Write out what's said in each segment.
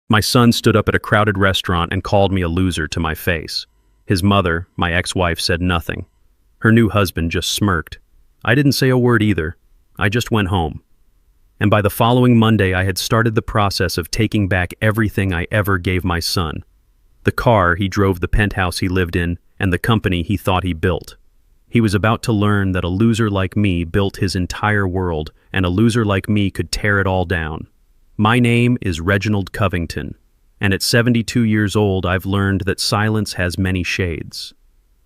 My son stood up at a crowded restaurant and called me a loser to my face. His mother, my ex-wife, said nothing. Her new husband just smirked. I didn't say a word either. I just went home. And by the following Monday, I had started the process of taking back everything I ever gave my son. The car he drove, the penthouse he lived in, and the company he thought he built. He was about to learn that a loser like me built his entire world, and a loser like me could tear it all down. My name is Reginald Covington, and at 72 years old, I've learned that silence has many shades.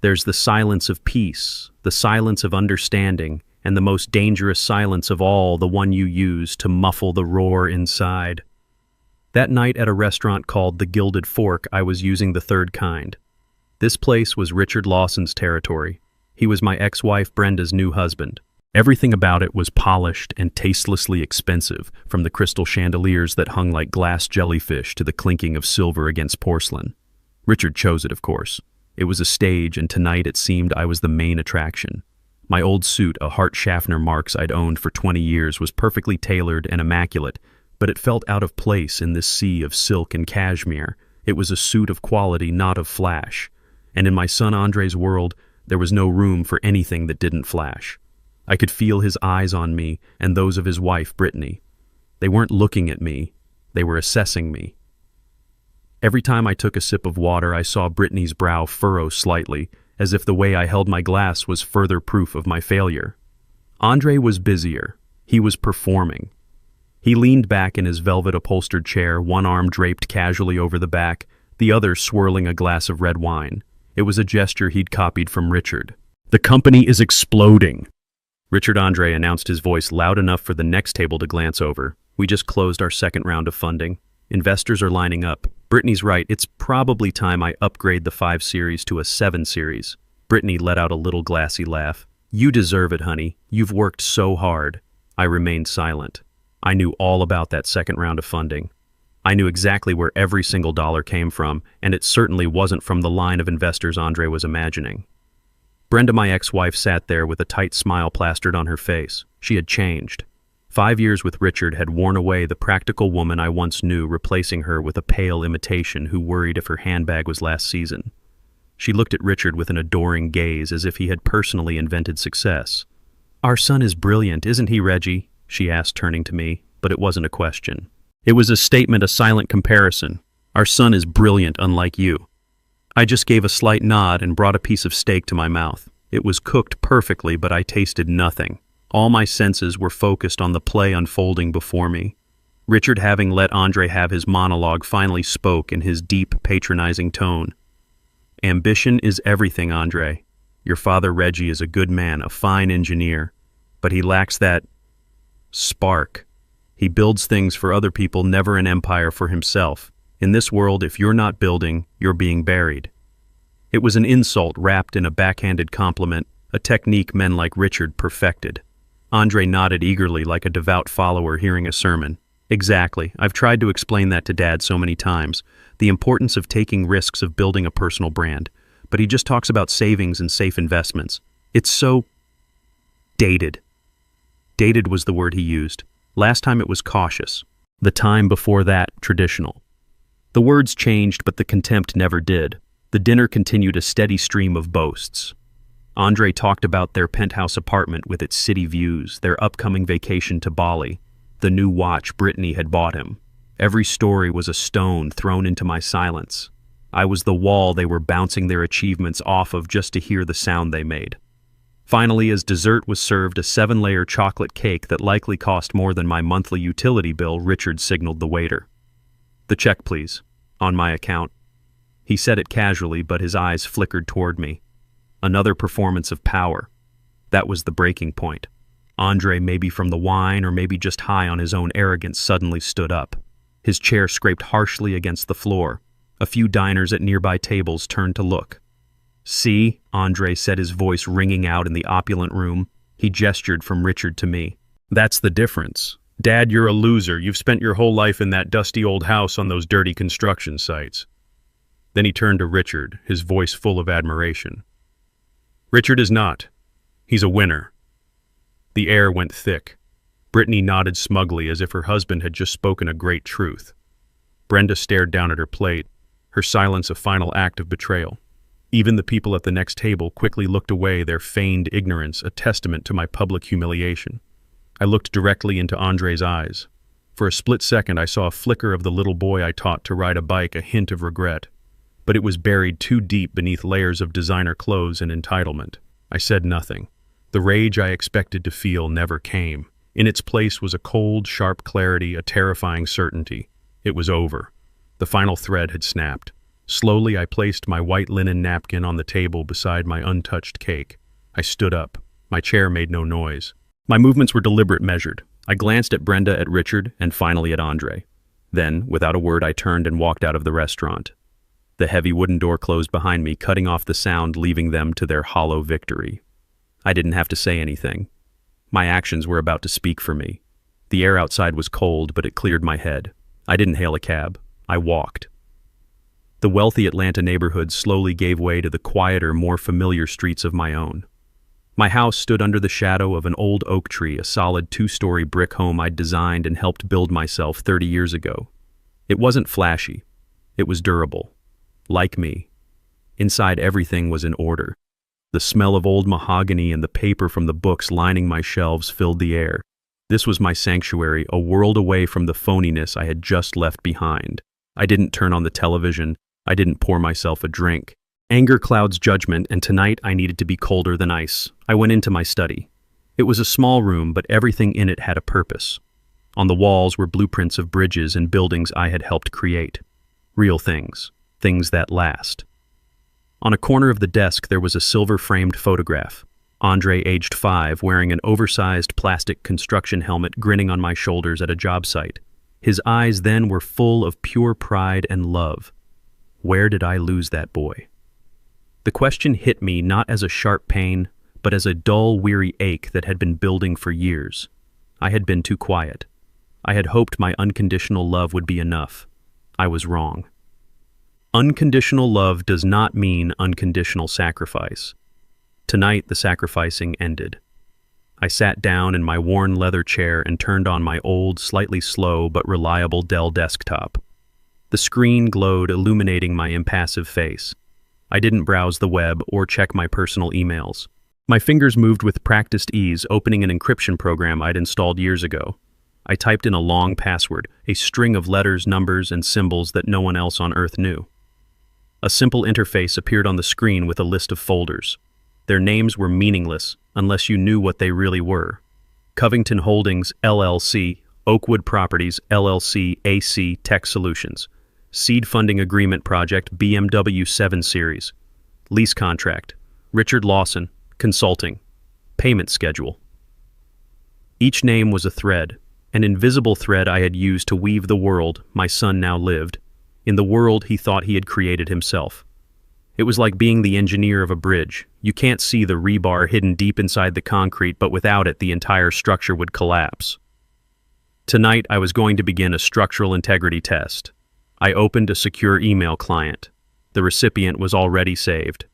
There's the silence of peace, the silence of understanding, and the most dangerous silence of all, the one you use to muffle the roar inside. That night at a restaurant called the Gilded Fork, I was using the third kind. This place was Richard Lawson's territory. He was my ex-wife Brenda's new husband. Everything about it was polished and tastelessly expensive, from the crystal chandeliers that hung like glass jellyfish to the clinking of silver against porcelain. Richard chose it, of course. It was a stage, and tonight it seemed I was the main attraction. My old suit, a Hart Schaffner Marx I'd owned for 20 years, was perfectly tailored and immaculate, but it felt out of place in this sea of silk and cashmere. It was a suit of quality, not of flash. And in my son Andre's world, there was no room for anything that didn't flash. I could feel his eyes on me and those of his wife, Brittany. They weren't looking at me. They were assessing me. Every time I took a sip of water, I saw Brittany's brow furrow slightly, as if the way I held my glass was further proof of my failure. Andre was busier. He was performing. He leaned back in his velvet-upholstered chair, one arm draped casually over the back, the other swirling a glass of red wine. It was a gesture he'd copied from Richard. "The company is exploding," Richard Andre announced, his voice loud enough for the next table to glance over. "We just closed our second round of funding. Investors are lining up. Brittany's right, it's probably time I upgrade the 5 Series to a 7 Series. Brittany let out a little glassy laugh. "You deserve it, honey. You've worked so hard." I remained silent. I knew all about that second round of funding. I knew exactly where every single dollar came from, and it certainly wasn't from the line of investors Andre was imagining. Brenda, my ex-wife, sat there with a tight smile plastered on her face. She had changed. 5 years with Richard had worn away the practical woman I once knew, replacing her with a pale imitation who worried if her handbag was last season. She looked at Richard with an adoring gaze, as if he had personally invented success. "Our son is brilliant, isn't he, Reggie?" she asked, turning to me, but it wasn't a question. It was a statement, a silent comparison. "Our son is brilliant, unlike you." I just gave a slight nod and brought a piece of steak to my mouth. It was cooked perfectly, but I tasted nothing. All my senses were focused on the play unfolding before me. Richard, having let Andre have his monologue, finally spoke in his deep, patronizing tone. "Ambition is everything, Andre. Your father Reggie is a good man, a fine engineer, but he lacks that spark. He builds things for other people, never an empire for himself. In this world, if you're not building, you're being buried." It was an insult wrapped in a backhanded compliment, a technique men like Richard perfected. Andre nodded eagerly, like a devout follower hearing a sermon. "Exactly. I've tried to explain that to Dad so many times. The importance of taking risks, of building a personal brand. But he just talks about savings and safe investments. It's so dated." Dated was the word he used. Last time it was cautious. The time before that, traditional. The words changed, but the contempt never did. The dinner continued a steady stream of boasts. Andre talked about their penthouse apartment with its city views, their upcoming vacation to Bali, the new watch Brittany had bought him. Every story was a stone thrown into my silence. I was the wall they were bouncing their achievements off of just to hear the sound they made. Finally, as dessert was served, a 7-layer chocolate cake that likely cost more than my monthly utility bill, Richard signaled the waiter. "The check, please. On my account." He said it casually, but his eyes flickered toward me. Another performance of power. That was the breaking point. Andre, maybe from the wine or maybe just high on his own arrogance, suddenly stood up. His chair scraped harshly against the floor. A few diners at nearby tables turned to look. "See?" Andre said, his voice ringing out in the opulent room. He gestured from Richard to me. "That's the difference. Dad, you're a loser. You've spent your whole life in that dusty old house on those dirty construction sites." Then he turned to Richard, his voice full of admiration. "Richard is not. He's a winner." The air went thick. Brittany nodded smugly, as if her husband had just spoken a great truth. Brenda stared down at her plate, her silence a final act of betrayal. Even the people at the next table quickly looked away, their feigned ignorance a testament to my public humiliation. I looked directly into Andre's eyes. For a split second I saw a flicker of the little boy I taught to ride a bike, a hint of regret. But it was buried too deep beneath layers of designer clothes and entitlement. I said nothing. The rage I expected to feel never came. In its place was a cold, sharp clarity, a terrifying certainty. It was over. The final thread had snapped. Slowly I placed my white linen napkin on the table beside my untouched cake. I stood up. My chair made no noise. My movements were deliberate, measured. I glanced at Brenda, at Richard, and finally at Andre. Then, without a word, I turned and walked out of the restaurant. The heavy wooden door closed behind me, cutting off the sound, leaving them to their hollow victory. I didn't have to say anything. My actions were about to speak for me. The air outside was cold, but it cleared my head. I didn't hail a cab. I walked. The wealthy Atlanta neighborhood slowly gave way to the quieter, more familiar streets of my own. My house stood under the shadow of an old oak tree, a solid 2-story brick home I'd designed and helped build myself 30 years ago. It wasn't flashy. It was durable. Like me. Inside, everything was in order. The smell of old mahogany and the paper from the books lining my shelves filled the air. This was my sanctuary, a world away from the phoniness I had just left behind. I didn't turn on the television. I didn't pour myself a drink. Anger clouds judgment, and tonight I needed to be colder than ice. I went into my study. It was a small room, but everything in it had a purpose. On the walls were blueprints of bridges and buildings I had helped create. Real things. Things that last. On a corner of the desk there was a silver-framed photograph. Andre, aged 5, wearing an oversized plastic construction helmet, grinning on my shoulders at a job site. His eyes then were full of pure pride and love. Where did I lose that boy? The question hit me not as a sharp pain, but as a dull, weary ache that had been building for years. I had been too quiet. I had hoped my unconditional love would be enough. I was wrong. Unconditional love does not mean unconditional sacrifice. Tonight, the sacrificing ended. I sat down in my worn leather chair and turned on my old, slightly slow but reliable Dell desktop. The screen glowed, illuminating my impassive face. I didn't browse the web or check my personal emails. My fingers moved with practiced ease, opening an encryption program I'd installed years ago. I typed in a long password, a string of letters, numbers, and symbols that no one else on Earth knew. A simple interface appeared on the screen with a list of folders. Their names were meaningless unless you knew what they really were. Covington Holdings, LLC, Oakwood Properties, LLC, AC Tech Solutions. Seed Funding Agreement Project, BMW 7 Series. Lease Contract, Richard Lawson, Consulting. Payment Schedule. Each name was a thread, an invisible thread I had used to weave the world my son now lived, in the world he thought he had created himself. It was like being the engineer of a bridge. You can't see the rebar hidden deep inside the concrete, but without it, the entire structure would collapse. Tonight, I was going to begin a structural integrity test. I opened a secure email client. The recipient was already saved.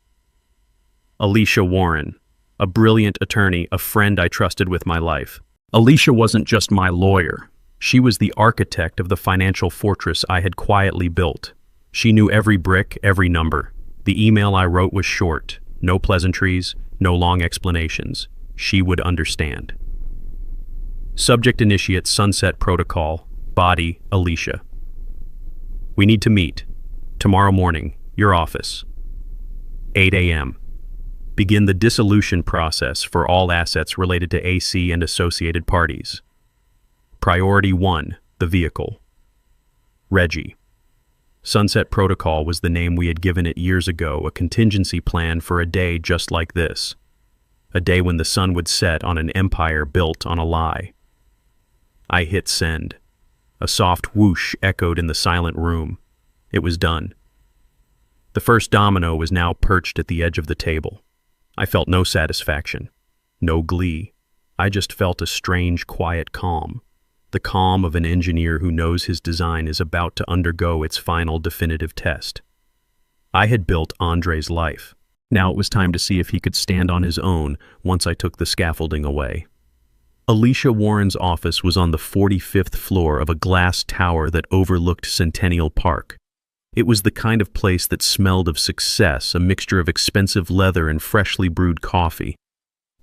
Alicia Warren, a brilliant attorney, a friend I trusted with my life. Alicia wasn't just my lawyer. She was the architect of the financial fortress I had quietly built. She knew every brick, every number. The email I wrote was short. No pleasantries, no long explanations. She would understand. Subject initiate Sunset Protocol. Body Alicia. We need to meet. Tomorrow morning, your office. 8 a.m. Begin the dissolution process for all assets related to AC and associated parties. Priority 1, the vehicle. Reggie. Sunset Protocol was the name we had given it years ago, a contingency plan for a day just like this. A day when the sun would set on an empire built on a lie. I hit send. A soft whoosh echoed in the silent room. It was done. The first domino was now perched at the edge of the table. I felt no satisfaction, no glee. I just felt a strange, quiet calm. The calm of an engineer who knows his design is about to undergo its final definitive test. I had built Andre's life. Now it was time to see if he could stand on his own once I took the scaffolding away. Alicia Warren's office was on the 45th floor of a glass tower that overlooked Centennial Park. It was the kind of place that smelled of success, a mixture of expensive leather and freshly brewed coffee.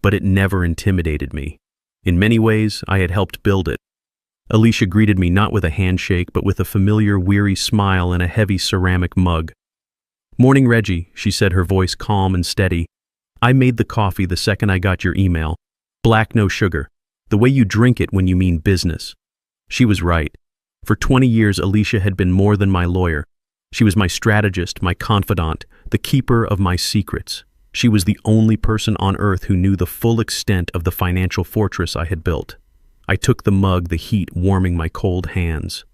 But it never intimidated me. In many ways, I had helped build it. Alicia greeted me not with a handshake, but with a familiar, weary smile and a heavy ceramic mug. "Morning, Reggie," she said, her voice calm and steady. "I made the coffee the second I got your email. Black, no sugar. The way you drink it when you mean business." She was right. For 20 years, Alicia had been more than my lawyer. She was my strategist, my confidant, the keeper of my secrets. She was the only person on earth who knew the full extent of the financial fortress I had built. I took the mug, the heat warming my cold hands.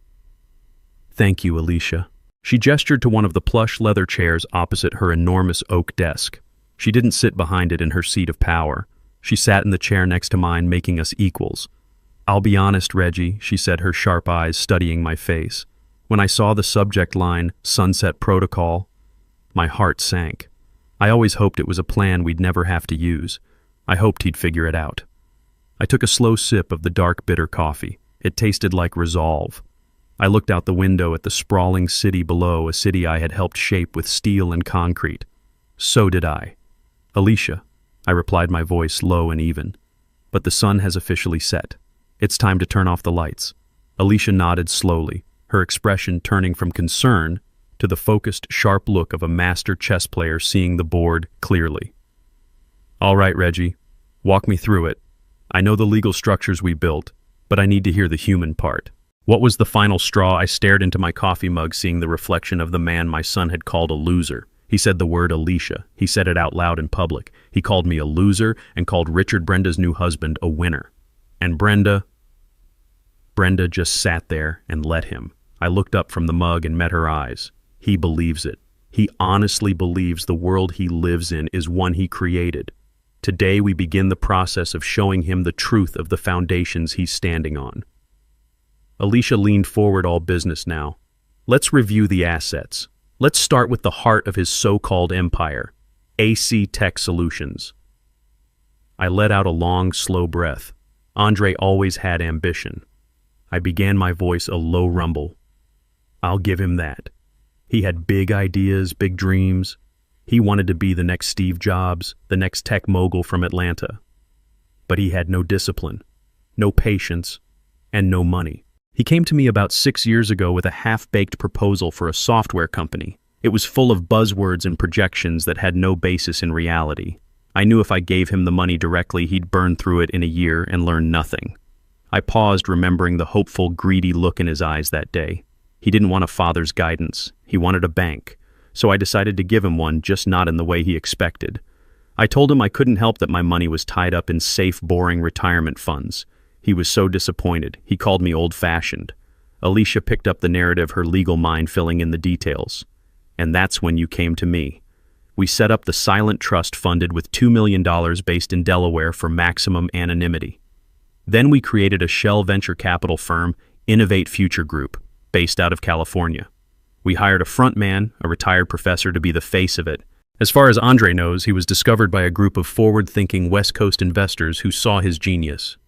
"Thank you, Alicia." She gestured to one of the plush leather chairs opposite her enormous oak desk. She didn't sit behind it in her seat of power. She sat in the chair next to mine, making us equals. "I'll be honest, Reggie," she said, her sharp eyes studying my face. "When I saw the subject line, Sunset Protocol, my heart sank. I always hoped it was a plan we'd never have to use. I hoped he'd figure it out." I took a slow sip of the dark, bitter coffee. It tasted like resolve. I looked out the window at the sprawling city below, a city I had helped shape with steel and concrete. "So did I." "Alicia," I replied, my voice low and even. "But the sun has officially set. It's time to turn off the lights." Alicia nodded slowly, her expression turning from concern to the focused, sharp look of a master chess player seeing the board clearly. "All right, Reggie, walk me through it. I know the legal structures we built, but I need to hear the human part." What was the final straw? I stared into my coffee mug, seeing the reflection of the man my son had called a loser. He said the word Alicia. He said it out loud in public. He called me a loser and called Richard, Brenda's new husband, a winner. And Brenda just sat there and let him. I looked up from the mug and met her eyes. He believes it. He honestly believes the world he lives in is one he created. Today we begin the process of showing him the truth of the foundations he's standing on. Alicia leaned forward, all business now. "Let's review the assets. Let's start with the heart of his so-called empire, AC Tech Solutions." I let out a long, slow breath. Andre always had ambition. I began, my voice a low rumble. I'll give him that. He had big ideas, big dreams. He wanted to be the next Steve Jobs, the next tech mogul from Atlanta. But he had no discipline, no patience, and no money. He came to me about 6 years ago with a half-baked proposal for a software company. It was full of buzzwords and projections that had no basis in reality. I knew if I gave him the money directly, he'd burn through it in a year and learn nothing. I paused, remembering the hopeful, greedy look in his eyes that day. He didn't want a father's guidance. He wanted a bank. So I decided to give him one, just not in the way he expected. I told him I couldn't help that my money was tied up in safe, boring retirement funds. He was so disappointed. He called me old-fashioned. Alicia picked up the narrative, her legal mind filling in the details. And that's when you came to me. We set up the silent trust funded with $2 million based in Delaware for maximum anonymity. Then we created a shell venture capital firm, Innovate Future Group, based out of California. We hired a front man, a retired professor, to be the face of it. As far as Andre knows, he was discovered by a group of forward-thinking West Coast investors who saw his genius.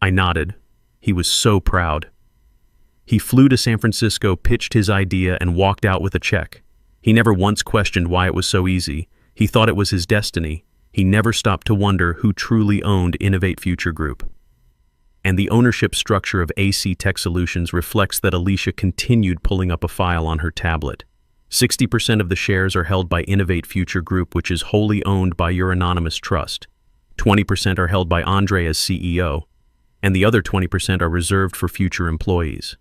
I nodded. He was so proud. He flew to San Francisco, pitched his idea, and walked out with a check. He never once questioned why it was so easy. He thought it was his destiny. He never stopped to wonder who truly owned Innovate Future Group. And the ownership structure of AC Tech Solutions reflects that Alicia continued pulling up a file on her tablet. 60% of the shares are held by Innovate Future Group, which is wholly owned by your anonymous trust. 20% are held by Andre as CEO, and the other 20% are reserved for future employees.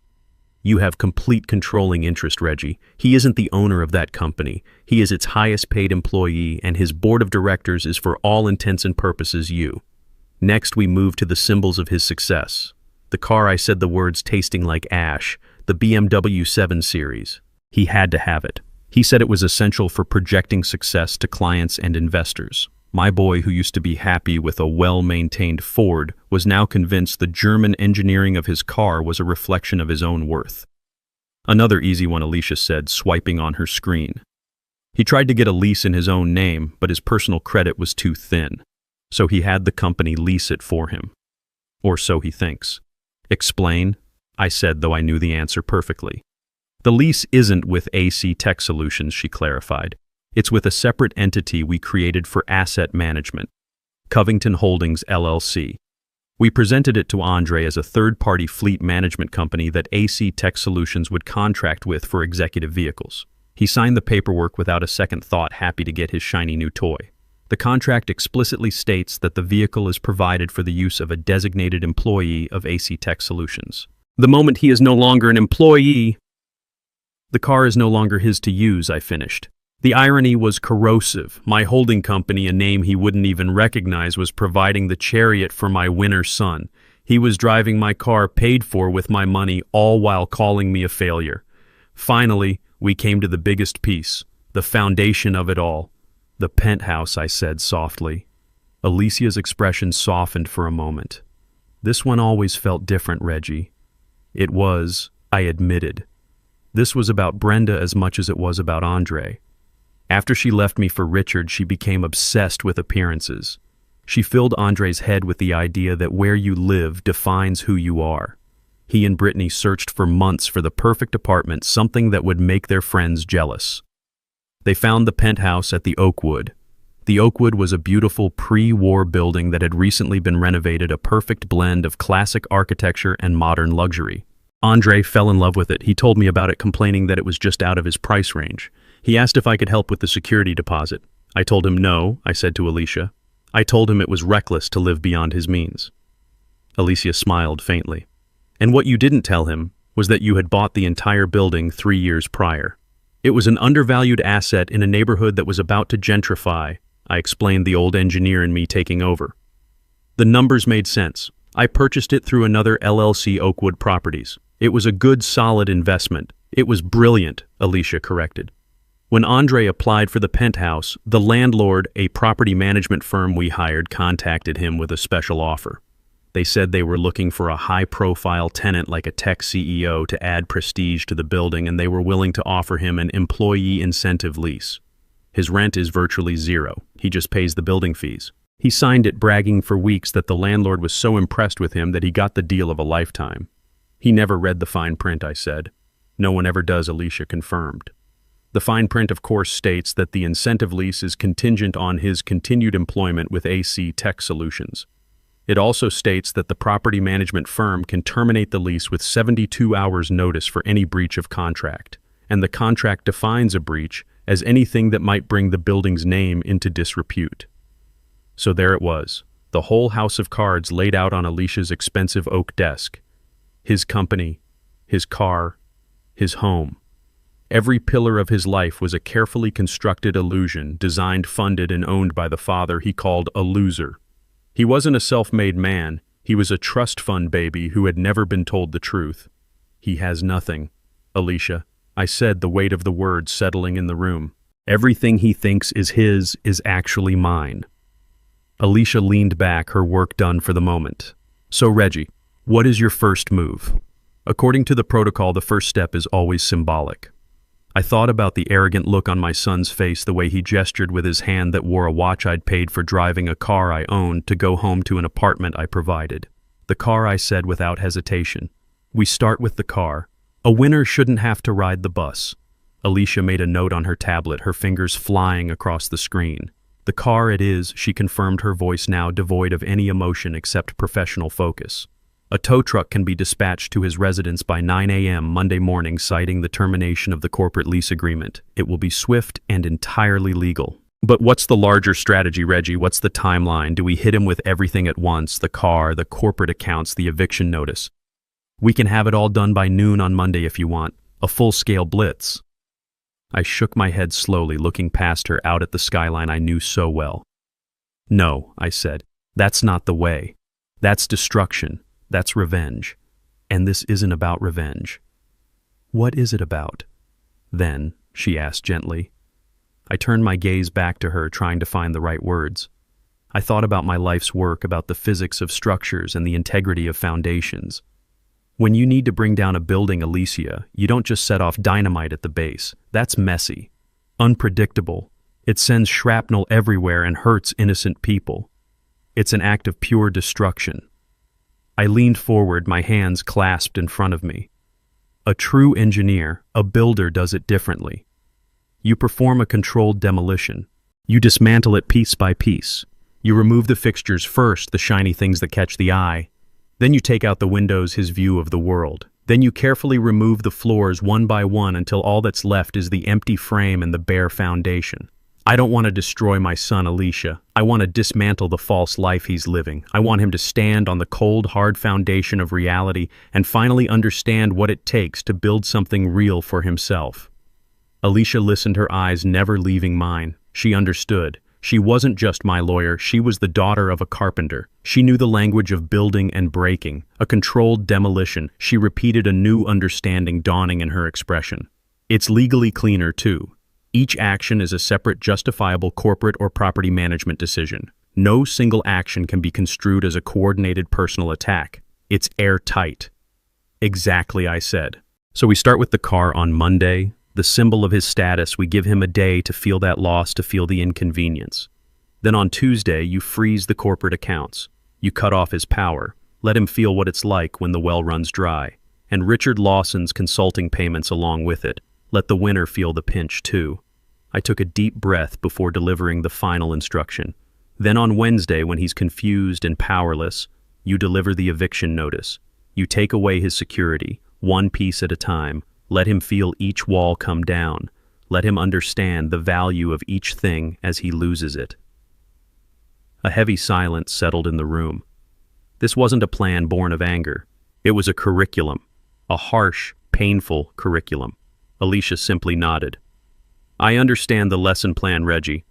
You have complete controlling interest, Reggie. He isn't the owner of that company. He is its highest paid employee, and his board of directors is for all intents and purposes you. Next, we move to the symbols of his success. The car, I said the words tasting like ash, the BMW 7 Series. He had to have it. He said it was essential for projecting success to clients and investors. My boy, who used to be happy with a well-maintained Ford, was now convinced the German engineering of his car was a reflection of his own worth. Another easy one, Alicia said, swiping on her screen. He tried to get a lease in his own name, but his personal credit was too thin, so he had the company lease it for him. Or so he thinks. Explain, I said, though I knew the answer perfectly. The lease isn't with AC Tech Solutions, she clarified. It's with a separate entity we created for asset management, Covington Holdings LLC. We presented it to Andre as a third-party fleet management company that AC Tech Solutions would contract with for executive vehicles. He signed the paperwork without a second thought, happy to get his shiny new toy. The contract explicitly states that the vehicle is provided for the use of a designated employee of AC Tech Solutions. The moment he is no longer an employee, the car is no longer his to use, I finished. The irony was corrosive. My holding company, a name he wouldn't even recognize, was providing the chariot for my winner son. He was driving my car paid for with my money, all while calling me a failure. Finally, we came to the biggest piece, the foundation of it all. The penthouse, I said softly. Alicia's expression softened for a moment. This one always felt different, Reggie. It was, I admitted. This was about Brenda as much as it was about Andre. After she left me for Richard, she became obsessed with appearances. She filled Andre's head with the idea that where you live defines who you are. He and Brittany searched for months for the perfect apartment, something that would make their friends jealous. They found the penthouse at the Oakwood. The Oakwood was a beautiful pre-war building that had recently been renovated, a perfect blend of classic architecture and modern luxury. Andre fell in love with it. He told me about it, complaining that it was just out of his price range. He asked if I could help with the security deposit. I told him no, I said to Alicia. I told him it was reckless to live beyond his means. Alicia smiled faintly. And what you didn't tell him was that you had bought the entire building 3 years prior. It was an undervalued asset in a neighborhood that was about to gentrify, I explained, the old engineer in me taking over. The numbers made sense. I purchased it through another LLC, Oakwood Properties. It was a good, solid investment. It was brilliant, Alicia corrected. When Andre applied for the penthouse, the landlord, a property management firm we hired, contacted him with a special offer. They said they were looking for a high-profile tenant like a tech CEO to add prestige to the building, and they were willing to offer him an employee incentive lease. His rent is virtually zero. He just pays the building fees. He signed it, bragging for weeks that the landlord was so impressed with him that he got the deal of a lifetime. He never read the fine print, I said. No one ever does, Alicia confirmed. The fine print, of course, states that the incentive lease is contingent on his continued employment with AC Tech Solutions. It also states that the property management firm can terminate the lease with 72 hours notice for any breach of contract, and the contract defines a breach as anything that might bring the building's name into disrepute. So there it was, the whole house of cards laid out on Alicia's expensive oak desk. His company, his car, his home. Every pillar of his life was a carefully constructed illusion, designed, funded, and owned by the father he called a loser. He wasn't a self-made man. He was a trust fund baby who had never been told the truth. He has nothing, Alicia, I said, the weight of the words settling in the room. Everything he thinks is his is actually mine. Alicia leaned back, her work done for the moment. So, Reggie, what is your first move? According to the protocol, the first step is always symbolic. I thought about the arrogant look on my son's face, the way he gestured with his hand that wore a watch I'd paid for, driving a car I owned to go home to an apartment I provided. The car, I said without hesitation. We start with the car. A winner shouldn't have to ride the bus. Alicia made a note on her tablet, her fingers flying across the screen. The car it is, she confirmed, her voice now devoid of any emotion except professional focus. A tow truck can be dispatched to his residence by 9 a.m. Monday morning, citing the termination of the corporate lease agreement. It will be swift and entirely legal. But what's the larger strategy, Reggie? What's the timeline? Do we hit him with everything at once? The car, the corporate accounts, the eviction notice? We can have it all done by noon on Monday if you want. A full-scale blitz. I shook my head slowly, looking past her out at the skyline I knew so well. No, I said. That's not the way. That's destruction. That's revenge. And this isn't about revenge. What is it about? Then, she asked gently. I turned my gaze back to her, trying to find the right words. I thought about my life's work, about the physics of structures and the integrity of foundations. When you need to bring down a building, Alicia, you don't just set off dynamite at the base. That's messy, unpredictable. It sends shrapnel everywhere and hurts innocent people. It's an act of pure destruction. I leaned forward, my hands clasped in front of me. A true engineer, a builder, does it differently. You perform a controlled demolition. You dismantle it piece by piece. You remove the fixtures first, the shiny things that catch the eye. Then you take out the windows, his view of the world. Then you carefully remove the floors one by one until all that's left is the empty frame and the bare foundation. I don't want to destroy my son, Alicia. I want to dismantle the false life he's living. I want him to stand on the cold, hard foundation of reality and finally understand what it takes to build something real for himself. Alicia listened, her eyes never leaving mine. She understood. She wasn't just my lawyer, she was the daughter of a carpenter. She knew the language of building and breaking, a controlled demolition. She repeated, a new understanding dawning in her expression. It's legally cleaner, too. Each action is a separate, justifiable corporate or property management decision. No single action can be construed as a coordinated personal attack. It's airtight. Exactly, I said. So we start with the car on Monday. The symbol of his status, we give him a day to feel that loss, to feel the inconvenience. Then on Tuesday, you freeze the corporate accounts. You cut off his power. Let him feel what it's like when the well runs dry. And Richard Lawson's consulting payments along with it. Let the winner feel the pinch too. I took a deep breath before delivering the final instruction. Then on Wednesday, when he's confused and powerless, you deliver the eviction notice. You take away his security, one piece at a time. Let him feel each wall come down. Let him understand the value of each thing as he loses it. A heavy silence settled in the room. This wasn't a plan born of anger. It was a curriculum, a harsh, painful curriculum. Alicia simply nodded. I understand the lesson plan, Reggie.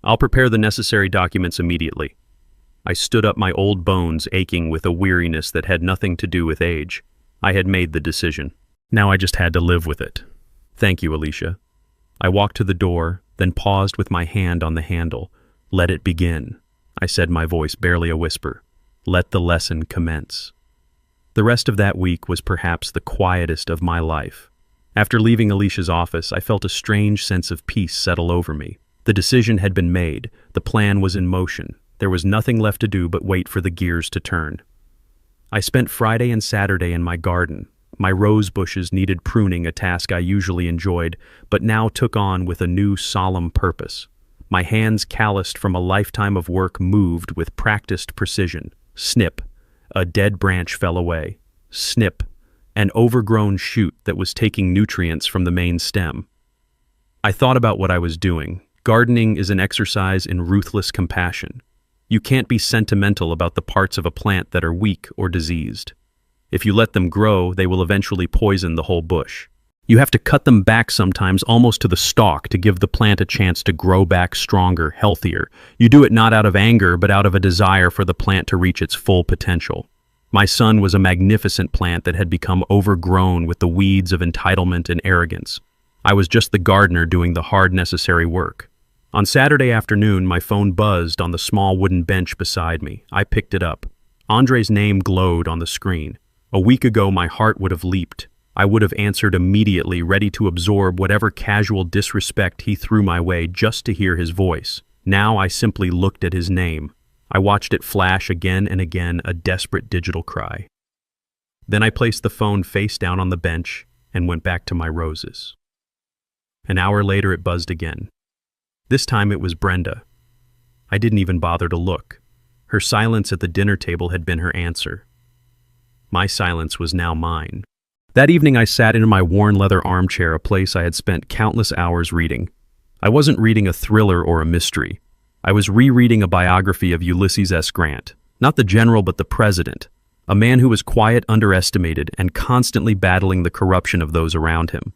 I'll prepare the necessary documents immediately. I stood up, my old bones aching with a weariness that had nothing to do with age. I had made the decision. Now I just had to live with it. Thank you, Alicia. I walked to the door, then paused with my hand on the handle. Let it begin, I said, my voice barely a whisper. Let the lesson commence. The rest of that week was perhaps the quietest of my life. After leaving Alicia's office, I felt a strange sense of peace settle over me. The decision had been made. The plan was in motion. There was nothing left to do but wait for the gears to turn. I spent Friday and Saturday in my garden. My rose bushes needed pruning, a task I usually enjoyed, but now took on with a new solemn purpose. My hands, calloused from a lifetime of work, moved with practiced precision. Snip, a dead branch fell away. Snip, an overgrown shoot that was taking nutrients from the main stem. I thought about what I was doing. Gardening is an exercise in ruthless compassion. You can't be sentimental about the parts of a plant that are weak or diseased. If you let them grow, they will eventually poison the whole bush. You have to cut them back sometimes almost to the stalk to give the plant a chance to grow back stronger, healthier. You do it not out of anger, but out of a desire for the plant to reach its full potential. My son was a magnificent plant that had become overgrown with the weeds of entitlement and arrogance. I was just the gardener doing the hard, necessary work. On Saturday afternoon, my phone buzzed on the small wooden bench beside me. I picked it up. Andre's name glowed on the screen. A week ago, my heart would have leaped. I would have answered immediately, ready to absorb whatever casual disrespect he threw my way just to hear his voice. Now I simply looked at his name. I watched it flash again and again, a desperate digital cry. Then I placed the phone face down on the bench and went back to my roses. An hour later, it buzzed again. This time it was Brenda. I didn't even bother to look. Her silence at the dinner table had been her answer. My silence was now mine. That evening I sat in my worn leather armchair, a place I had spent countless hours reading. I wasn't reading a thriller or a mystery. I was rereading a biography of Ulysses S. Grant, not the general but the president, a man who was quiet, underestimated, and constantly battling the corruption of those around him.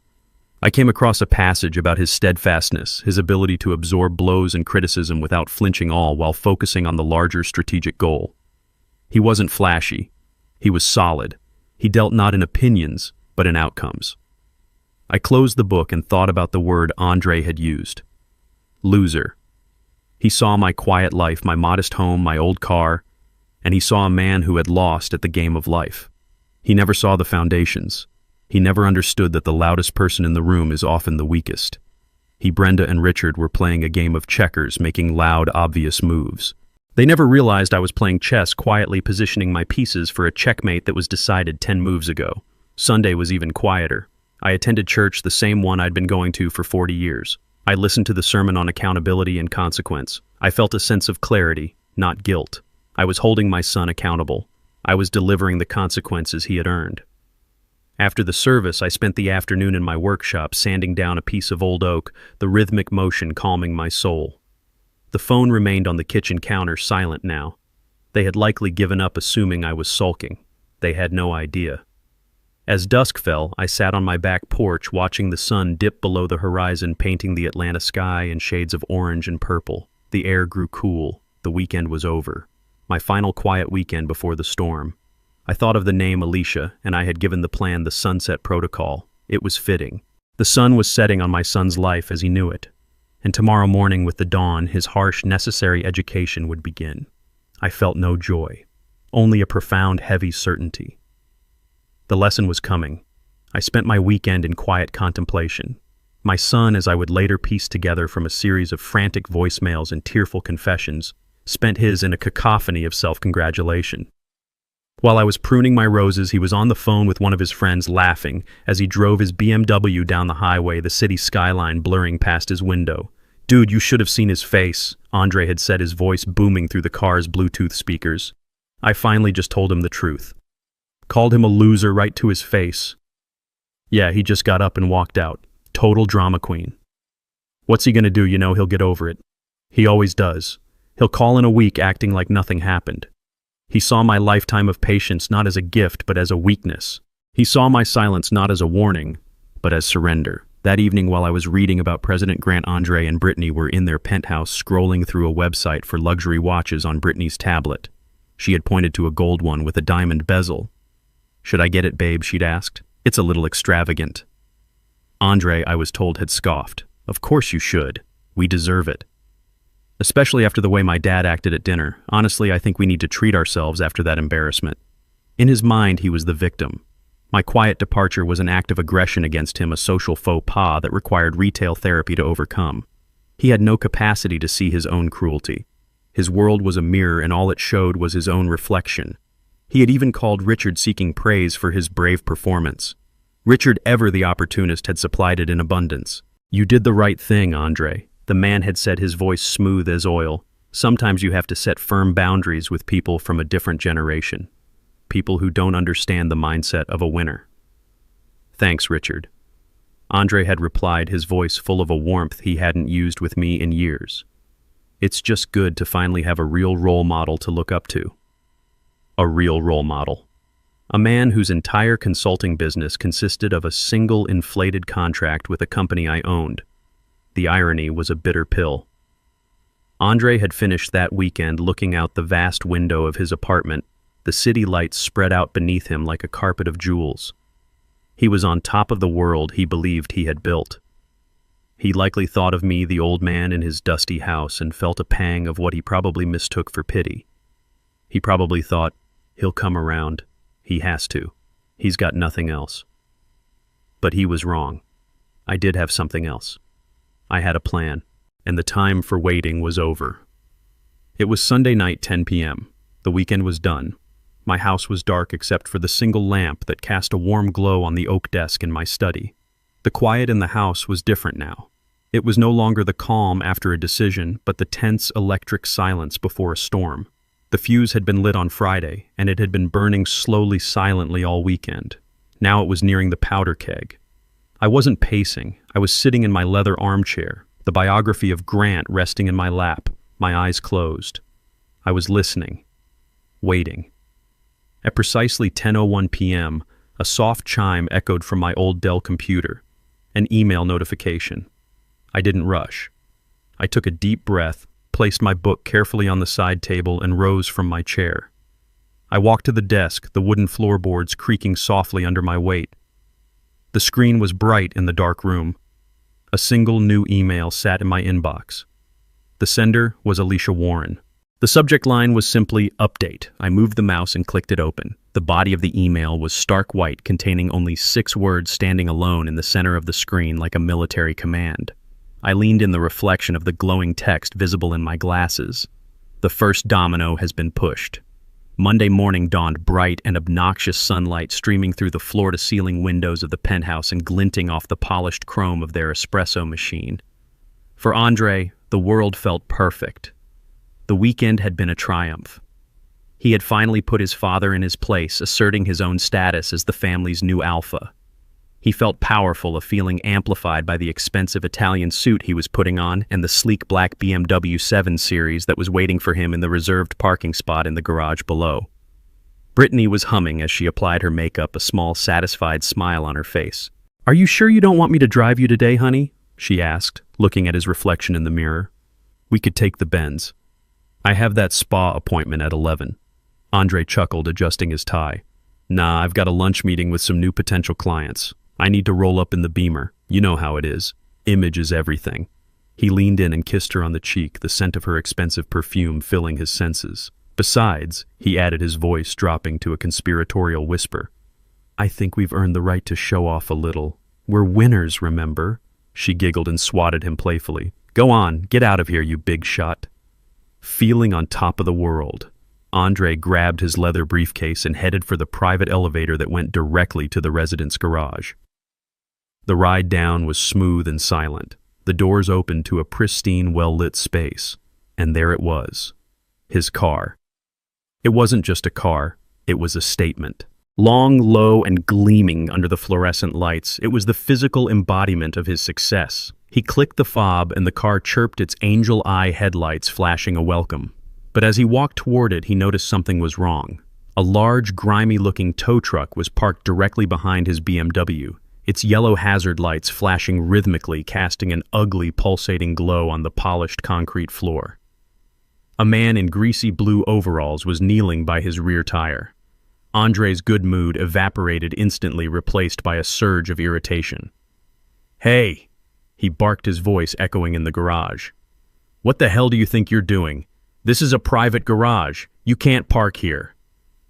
I came across a passage about his steadfastness, his ability to absorb blows and criticism without flinching all while focusing on the larger strategic goal. He wasn't flashy. He was solid. He dealt not in opinions, but in outcomes. I closed the book and thought about the word Andre had used. Loser. He saw my quiet life, my modest home, my old car, and he saw a man who had lost at the game of life. He never saw the foundations. He never understood that the loudest person in the room is often the weakest. He, Brenda, and Richard were playing a game of checkers, making loud, obvious moves. They never realized I was playing chess, quietly positioning my pieces for a checkmate that was decided 10 moves ago. Sunday was even quieter. I attended church, the same one I'd been going to for 40 years. I listened to the sermon on accountability and consequence. I felt a sense of clarity, not guilt. I was holding my son accountable. I was delivering the consequences he had earned. After the service, I spent the afternoon in my workshop sanding down a piece of old oak, the rhythmic motion calming my soul. The phone remained on the kitchen counter, silent now. They had likely given up, assuming I was sulking. They had no idea. As dusk fell, I sat on my back porch watching the sun dip below the horizon, painting the Atlanta sky in shades of orange and purple. The air grew cool. The weekend was over. My final quiet weekend before the storm. I thought of the name Alicia, and I had given the plan the Sunset Protocol. It was fitting. The sun was setting on my son's life as he knew it. And tomorrow morning with the dawn, his harsh, necessary education would begin. I felt no joy, only a profound, heavy certainty. The lesson was coming. I spent my weekend in quiet contemplation. My son, as I would later piece together from a series of frantic voicemails and tearful confessions, spent his in a cacophony of self-congratulation. While I was pruning my roses, he was on the phone with one of his friends, laughing as he drove his BMW down the highway, the city skyline blurring past his window. "Dude, you should have seen his face," Andre had said, his voice booming through the car's Bluetooth speakers. I finally just told him the truth. Called him a loser right to his face. Yeah, he just got up and walked out. Total drama queen. What's he gonna do? You know, he'll get over it. He always does. He'll call in a week acting like nothing happened. He saw my lifetime of patience not as a gift, but as a weakness. He saw my silence not as a warning, but as surrender. That evening, while I was reading about President Grant, Andre and Brittany were in their penthouse scrolling through a website for luxury watches on Brittany's tablet. She had pointed to a gold one with a diamond bezel. "Should I get it, babe?" she'd asked. "It's a little extravagant." Andre, I was told, had scoffed. "Of course you should. We deserve it." Especially after the way my dad acted at dinner. Honestly, I think we need to treat ourselves after that embarrassment. In his mind, he was the victim. My quiet departure was an act of aggression against him, a social faux pas that required retail therapy to overcome. He had no capacity to see his own cruelty. His world was a mirror, and all it showed was his own reflection. He had even called Richard, seeking praise for his brave performance. Richard, ever the opportunist, had supplied it in abundance. "You did the right thing, Andre," the man had said, his voice smooth as oil. "Sometimes you have to set firm boundaries with people from a different generation. People who don't understand the mindset of a winner." "Thanks, Richard." Andre had replied, his voice full of a warmth he hadn't used with me in years. "It's just good to finally have a real role model to look up to." A real role model. A man whose entire consulting business consisted of a single inflated contract with a company I owned. The irony was a bitter pill. Andre had finished that weekend looking out the vast window of his apartment, the city lights spread out beneath him like a carpet of jewels. He was on top of the world he believed he had built. He likely thought of me, the old man in his dusty house, and felt a pang of what he probably mistook for pity. He probably thought, "He'll come around. He has to. He's got nothing else." But he was wrong. I did have something else. I had a plan, and the time for waiting was over. It was Sunday night, 10 p.m. The weekend was done. My house was dark except for the single lamp that cast a warm glow on the oak desk in my study. The quiet in the house was different now. It was no longer the calm after a decision, but the tense electric silence before a storm. The fuse had been lit on Friday, and it had been burning slowly, silently all weekend. Now it was nearing the powder keg. I wasn't pacing. I was sitting in my leather armchair, the biography of Grant resting in my lap, my eyes closed. I was listening, waiting. At precisely 10:01 p.m., a soft chime echoed from my old Dell computer, an email notification. I didn't rush. I took a deep breath, placed my book carefully on the side table, and rose from my chair. I walked to the desk, the wooden floorboards creaking softly under my weight. The screen was bright in the dark room. A single new email sat in my inbox. The sender was Alicia Warren. The subject line was simply, "Update." I moved the mouse and clicked it open. The body of the email was stark white, containing only 6 words standing alone in the center of the screen like a military command. I leaned in the reflection of the glowing text visible in my glasses. The first domino has been pushed. Monday morning dawned bright and obnoxious sunlight streaming through the floor-to-ceiling windows of the penthouse and glinting off the polished chrome of their espresso machine. For Andre, the world felt perfect. The weekend had been a triumph. He had finally put his father in his place, asserting his own status as the family's new alpha. He felt powerful, a feeling amplified by the expensive Italian suit he was putting on and the sleek black BMW 7 Series that was waiting for him in the reserved parking spot in the garage below. Brittany was humming as she applied her makeup, a small, satisfied smile on her face. "Are you sure you don't want me to drive you today, honey?" she asked, looking at his reflection in the mirror. "We could take the Benz. I have that spa appointment at 11. Andre chuckled, adjusting his tie. "Nah, I've got a lunch meeting with some new potential clients. I need to roll up in the Beamer. You know how it is. Image is everything." He leaned in and kissed her on the cheek, the scent of her expensive perfume filling his senses. "Besides," he added, his voice dropping to a conspiratorial whisper, "I think we've earned the right to show off a little. We're winners, remember?" She giggled and swatted him playfully. "Go on, get out of here, you big shot." Feeling on top of the world, Andre grabbed his leather briefcase and headed for the private elevator that went directly to the residence garage. The ride down was smooth and silent. The doors opened to a pristine, well-lit space. And there it was. His car. It wasn't just a car, it was a statement. Long, low, and gleaming under the fluorescent lights, it was the physical embodiment of his success. He clicked the fob and the car chirped, its angel eye headlights flashing a welcome. But as he walked toward it, he noticed something was wrong. A large, grimy-looking tow truck was parked directly behind his BMW, its yellow hazard lights flashing rhythmically, casting an ugly, pulsating glow on the polished concrete floor. A man in greasy blue overalls was kneeling by his rear tire. Andre's good mood evaporated instantly, replaced by a surge of irritation. "Hey!" he barked, his voice echoing in the garage. "What the hell do you think you're doing? This is a private garage. You can't park here."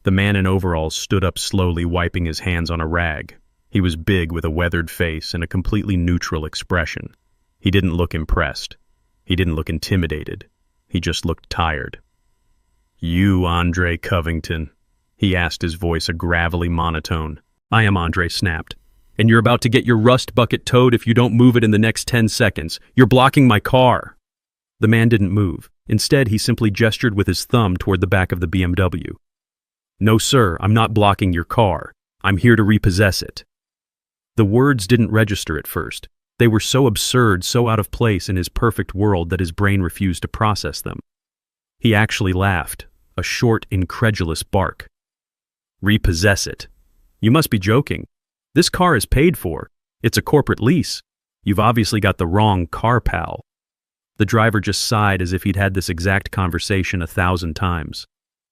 The man in overalls stood up slowly, wiping his hands on a rag. He was big, with a weathered face and a completely neutral expression. He didn't look impressed. He didn't look intimidated. He just looked tired. "You Andre Covington?" he asked, his voice a gravelly monotone. "I am," Andre snapped. "And you're about to get your rust bucket towed if you don't move it in the next 10 seconds. You're blocking my car." The man didn't move. Instead, he simply gestured with his thumb toward the back of the BMW. "No, sir, I'm not blocking your car. I'm here to repossess it." The words didn't register at first. They were so absurd, so out of place in his perfect world that his brain refused to process them. He actually laughed, a short, incredulous bark. "Repossess it? You must be joking. This car is paid for. It's a corporate lease. You've obviously got the wrong car, pal." The driver just sighed as if he'd had this exact conversation 1,000 times.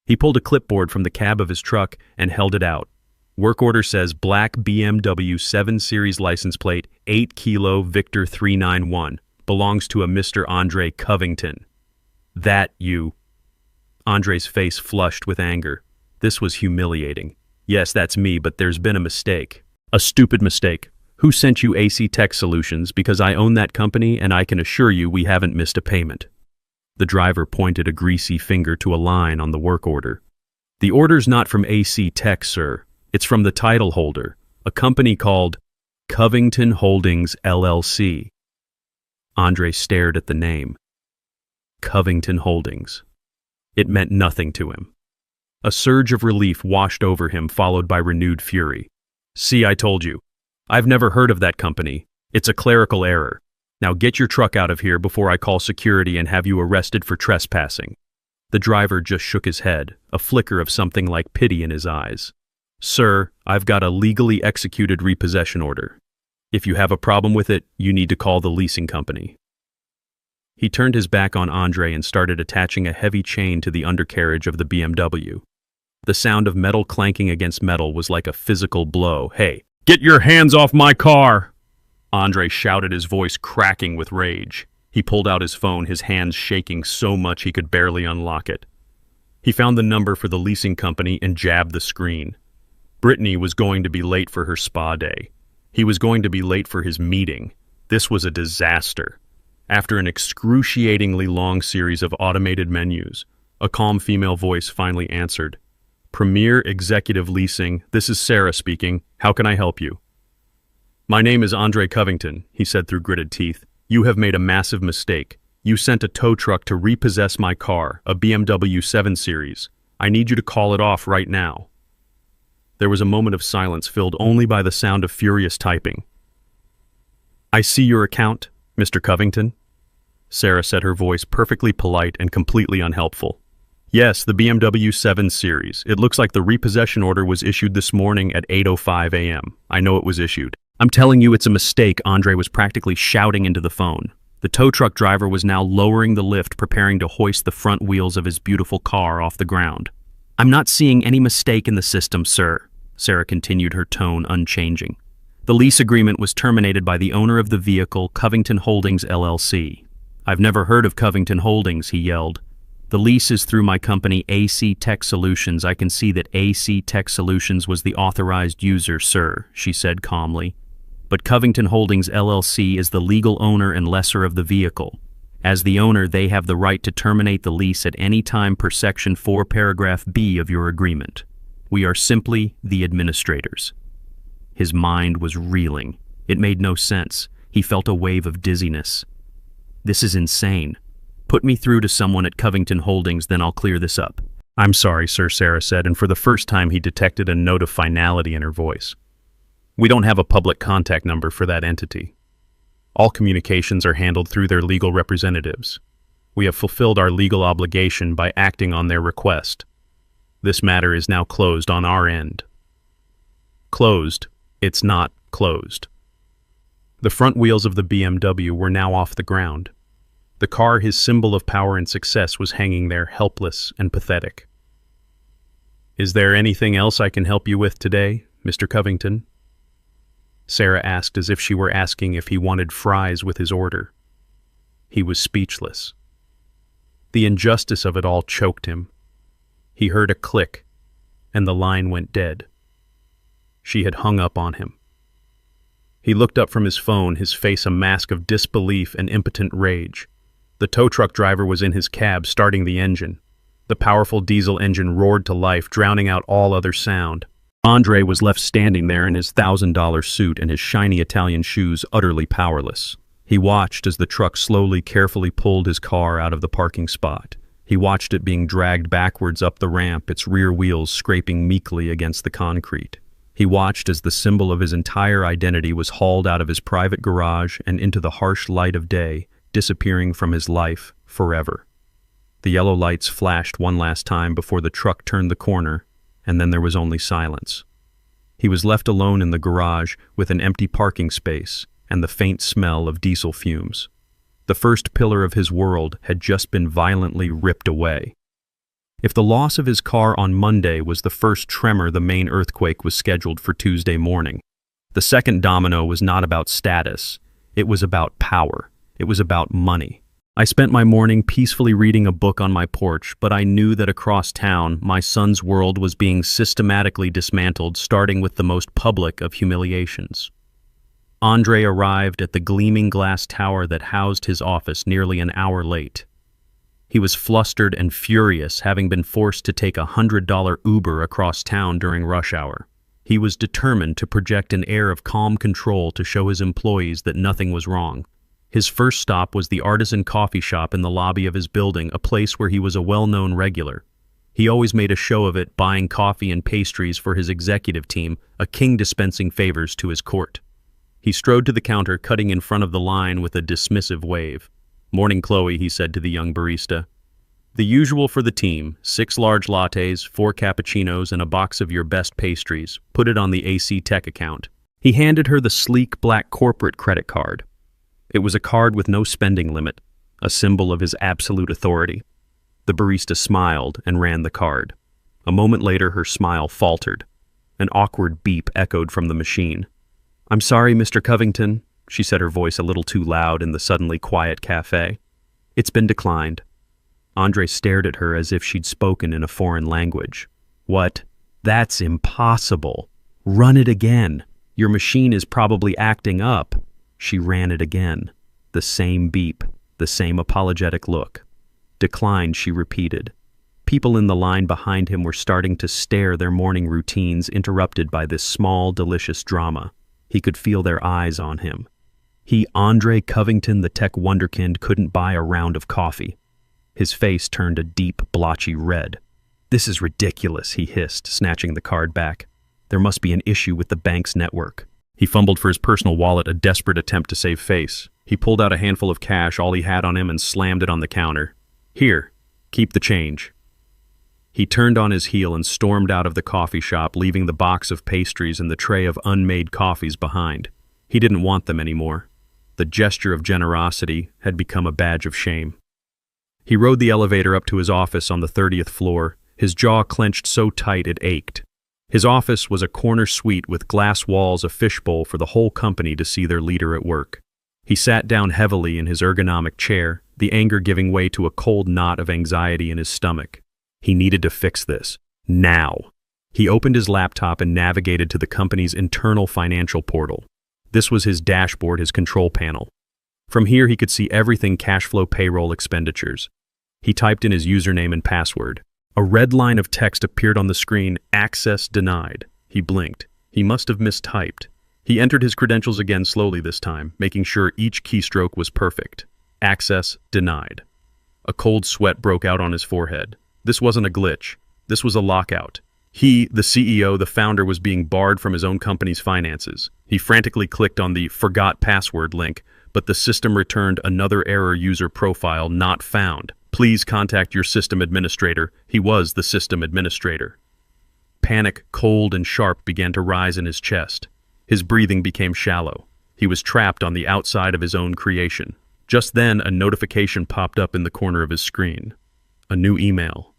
He pulled a clipboard from the cab of his truck and held it out. Work order says black BMW 7 Series license plate, 8 Kilo Victor 391. Belongs to a Mr. Andre Covington. "That you..." Andre's face flushed with anger. This was humiliating. "Yes, that's me, but there's been a mistake. A stupid mistake. Who sent you AC Tech Solutions? Because I own that company and I can assure you we haven't missed a payment." The driver pointed a greasy finger to a line on the work order. "The order's not from AC Tech, sir. It's from the title holder, a company called Covington Holdings, LLC. Andre stared at the name. Covington Holdings. It meant nothing to him. A surge of relief washed over him, followed by renewed fury. "See, I told you. I've never heard of that company. It's a clerical error. Now get your truck out of here before I call security and have you arrested for trespassing." The driver just shook his head, a flicker of something like pity in his eyes. "Sir, I've got a legally executed repossession order. If you have a problem with it, you need to call the leasing company." He turned his back on Andre and started attaching a heavy chain to the undercarriage of the BMW. The sound of metal clanking against metal was like a physical blow. "Hey, get your hands off my car!" Andre shouted, his voice cracking with rage. He pulled out his phone, his hands shaking so much he could barely unlock it. He found the number for the leasing company and jabbed the screen. Brittany was going to be late for her spa day. He was going to be late for his meeting. This was a disaster. After an excruciatingly long series of automated menus, A calm female voice finally answered. Premier Executive Leasing, this is Sarah speaking. How can I help you? My name is Andre Covington, he said through gritted teeth. You have made a massive mistake. You sent a tow truck to repossess my car, a BMW 7 Series. I need you to call it off right now. There was a moment of silence filled only by the sound of furious typing. I see your account, Mr. Covington, Sarah said, her voice perfectly polite and completely unhelpful. Yes, the BMW 7 Series. It looks like the repossession order was issued this morning at 8:05 a.m. I know it was issued. I'm telling you it's a mistake, Andre was practically shouting into the phone. The tow truck driver was now lowering the lift, preparing to hoist the front wheels of his beautiful car off the ground. I'm not seeing any mistake in the system, sir, Sarah continued, her tone unchanging. The lease agreement was terminated by the owner of the vehicle, Covington Holdings, LLC. I've never heard of Covington Holdings, he yelled. The lease is through my company, AC Tech Solutions. I can see that AC Tech Solutions was the authorized user, sir, she said calmly. But Covington Holdings, LLC is the legal owner and lessor of the vehicle. As the owner, they have the right to terminate the lease at any time per Section 4, Paragraph B of your agreement. We are simply the administrators. His mind was reeling. It made no sense. He felt a wave of dizziness. This is insane. Put me through to someone at Covington Holdings, then I'll clear this up. I'm sorry, sir, Sarah said, and for the first time he detected a note of finality in her voice. We don't have a public contact number for that entity. All communications are handled through their legal representatives. We have fulfilled our legal obligation by acting on their request. This matter is now closed on our end. Closed. It's not closed. The front wheels of the BMW were now off the ground. The car, his symbol of power and success, was hanging there, helpless and pathetic. Is there anything else I can help you with today, Mr. Covington? Sarah asked, as if she were asking if he wanted fries with his order. He was speechless. The injustice of it all choked him. He heard a click, and the line went dead. She had hung up on him. He looked up from his phone, his face a mask of disbelief and impotent rage. The tow truck driver was in his cab, starting the engine. The powerful diesel engine roared to life, drowning out all other sound. Andre was left standing there in his $1,000 suit and his shiny Italian shoes, utterly powerless. He watched as the truck slowly, carefully pulled his car out of the parking spot. He watched it being dragged backwards up the ramp, its rear wheels scraping meekly against the concrete. He watched as the symbol of his entire identity was hauled out of his private garage and into the harsh light of day, disappearing from his life forever. The yellow lights flashed one last time before the truck turned the corner, and then there was only silence. He was left alone in the garage with an empty parking space and the faint smell of diesel fumes. The first pillar of his world had just been violently ripped away. If the loss of his car on Monday was the first tremor, the main earthquake was scheduled for Tuesday morning. The second domino was not about status. It was about power. It was about money. I spent my morning peacefully reading a book on my porch, but I knew that across town, my son's world was being systematically dismantled, starting with the most public of humiliations. Andre arrived at the gleaming glass tower that housed his office nearly an hour late. He was flustered and furious, having been forced to take a $100 Uber across town during rush hour. He was determined to project an air of calm control to show his employees that nothing was wrong. His first stop was the artisan coffee shop in the lobby of his building, a place where he was a well-known regular. He always made a show of it, buying coffee and pastries for his executive team, a king dispensing favors to his court. He strode to the counter, cutting in front of the line with a dismissive wave. "Morning, Chloe," he said to the young barista. "The usual for the team, 6 large lattes, 4 cappuccinos, and a box of your best pastries. Put it on the AC Tech account." He handed her the sleek black corporate credit card. It was a card with no spending limit, a symbol of his absolute authority. The barista smiled and ran the card. A moment later, her smile faltered. An awkward beep echoed from the machine. "I'm sorry, Mr. Covington," she said, her voice a little too loud in the suddenly quiet cafe. "It's been declined." Andre stared at her as if she'd spoken in a foreign language. "What? That's impossible. Run it again. Your machine is probably acting up." She ran it again. The same beep, the same apologetic look. "Declined," she repeated. People in the line behind him were starting to stare, their morning routines interrupted by this small, delicious drama. He could feel their eyes on him. He, Andre Covington, the tech wonderkind, couldn't buy a round of coffee. His face turned a deep, blotchy red. "This is ridiculous," he hissed, snatching the card back. "There must be an issue with the bank's network." He fumbled for his personal wallet, a desperate attempt to save face. He pulled out a handful of cash, all he had on him, and slammed it on the counter. "Here, keep the change." He turned on his heel and stormed out of the coffee shop, leaving the box of pastries and the tray of unmade coffees behind. He didn't want them anymore. The gesture of generosity had become a badge of shame. He rode the elevator up to his office on the 30th floor, his jaw clenched so tight it ached. His office was a corner suite with glass walls, a fishbowl for the whole company to see their leader at work. He sat down heavily in his ergonomic chair, the anger giving way to a cold knot of anxiety in his stomach. He needed to fix this. Now. He opened his laptop and navigated to the company's internal financial portal. This was his dashboard, his control panel. From here he could see everything: cash flow, payroll, expenditures. He typed in his username and password. A red line of text appeared on the screen: "Access denied." He blinked. He must have mistyped. He entered his credentials again slowly this time, making sure each keystroke was perfect. Access denied. A cold sweat broke out on his forehead. This wasn't a glitch. This was a lockout. He, the CEO, the founder, was being barred from his own company's finances. He frantically clicked on the "Forgot Password" link, but the system returned another error: user profile not found. Please contact your system administrator. He was the system administrator. Panic, cold and sharp, began to rise in his chest. His breathing became shallow. He was trapped on the outside of his own creation. Just then, a notification popped up in the corner of his screen. A new email.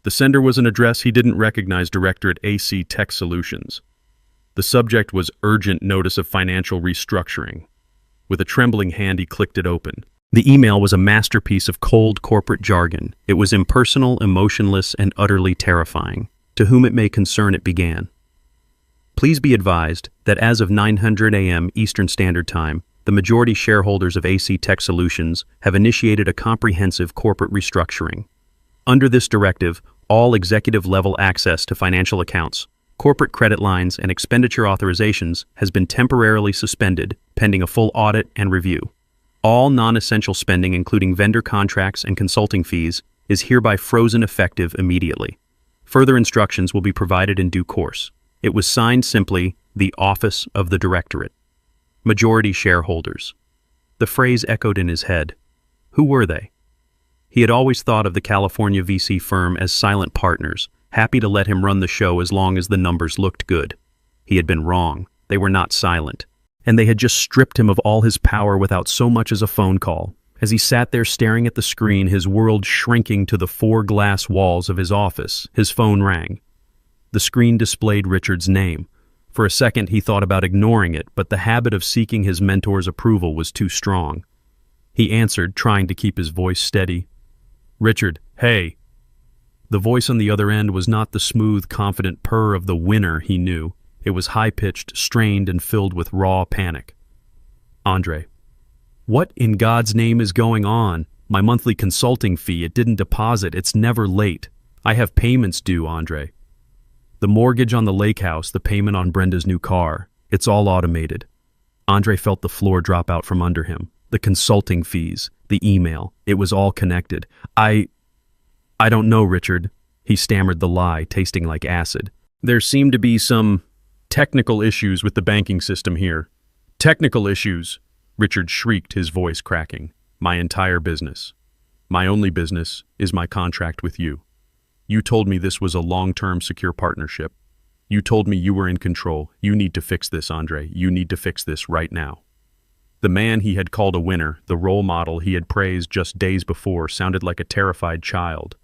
The sender was an address he didn't recognize: Directorate AC Tech Solutions. The subject was "Urgent Notice of Financial Restructuring." With a trembling hand, he clicked it open. The email was a masterpiece of cold corporate jargon. It was impersonal, emotionless, and utterly terrifying. To whom it may concern, it began. Please be advised that as of 900 a.m. Eastern Standard Time, the majority shareholders of AC Tech Solutions have initiated a comprehensive corporate restructuring. Under this directive, all executive-level access to financial accounts, corporate credit lines, and expenditure authorizations has been temporarily suspended, pending a full audit and review. All non-essential spending, including vendor contracts and consulting fees, is hereby frozen effective immediately. Further instructions will be provided in due course. It was signed simply, "The Office of the Directorate." Majority shareholders. The phrase echoed in his head. Who were they? He had always thought of the California VC firm as silent partners, happy to let him run the show as long as the numbers looked good. He had been wrong. They were not silent. And they had just stripped him of all his power without so much as a phone call. As he sat there staring at the screen, his world shrinking to the 4 glass walls of his office, his phone rang. The screen displayed Richard's name. For a second he thought about ignoring it, but the habit of seeking his mentor's approval was too strong. He answered, trying to keep his voice steady. "Richard, hey." The voice on the other end was not the smooth, confident purr of the winner he knew. It was high-pitched, strained, and filled with raw panic. "Andre, what in God's name is going on? My monthly consulting fee, it didn't deposit. It's never late. I have payments due, Andre. The mortgage on the lake house, the payment on Brenda's new car. It's all automated." Andre felt the floor drop out from under him. The consulting fees, the email, it was all connected. I don't know, Richard." He stammered the lie, tasting like acid. "There seem to be some technical issues with the banking system here." "Technical issues?" Richard shrieked, his voice cracking. "My entire business. My only business is my contract with you. You told me this was a long-term secure partnership. You told me you were in control. You need to fix this, Andre. You need to fix this right now." The man he had called a winner, the role model he had praised just days before, sounded like a terrified child.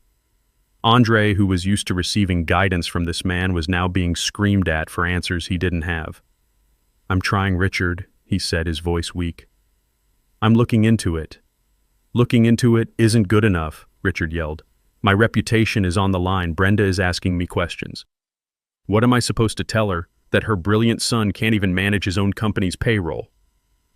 Andre, who was used to receiving guidance from this man, was now being screamed at for answers he didn't have. "I'm trying, Richard," he said, his voice weak. "I'm looking into it." "Looking into it isn't good enough," Richard yelled. "My reputation is on the line. Brenda is asking me questions. What am I supposed to tell her? That her brilliant son can't even manage his own company's payroll?"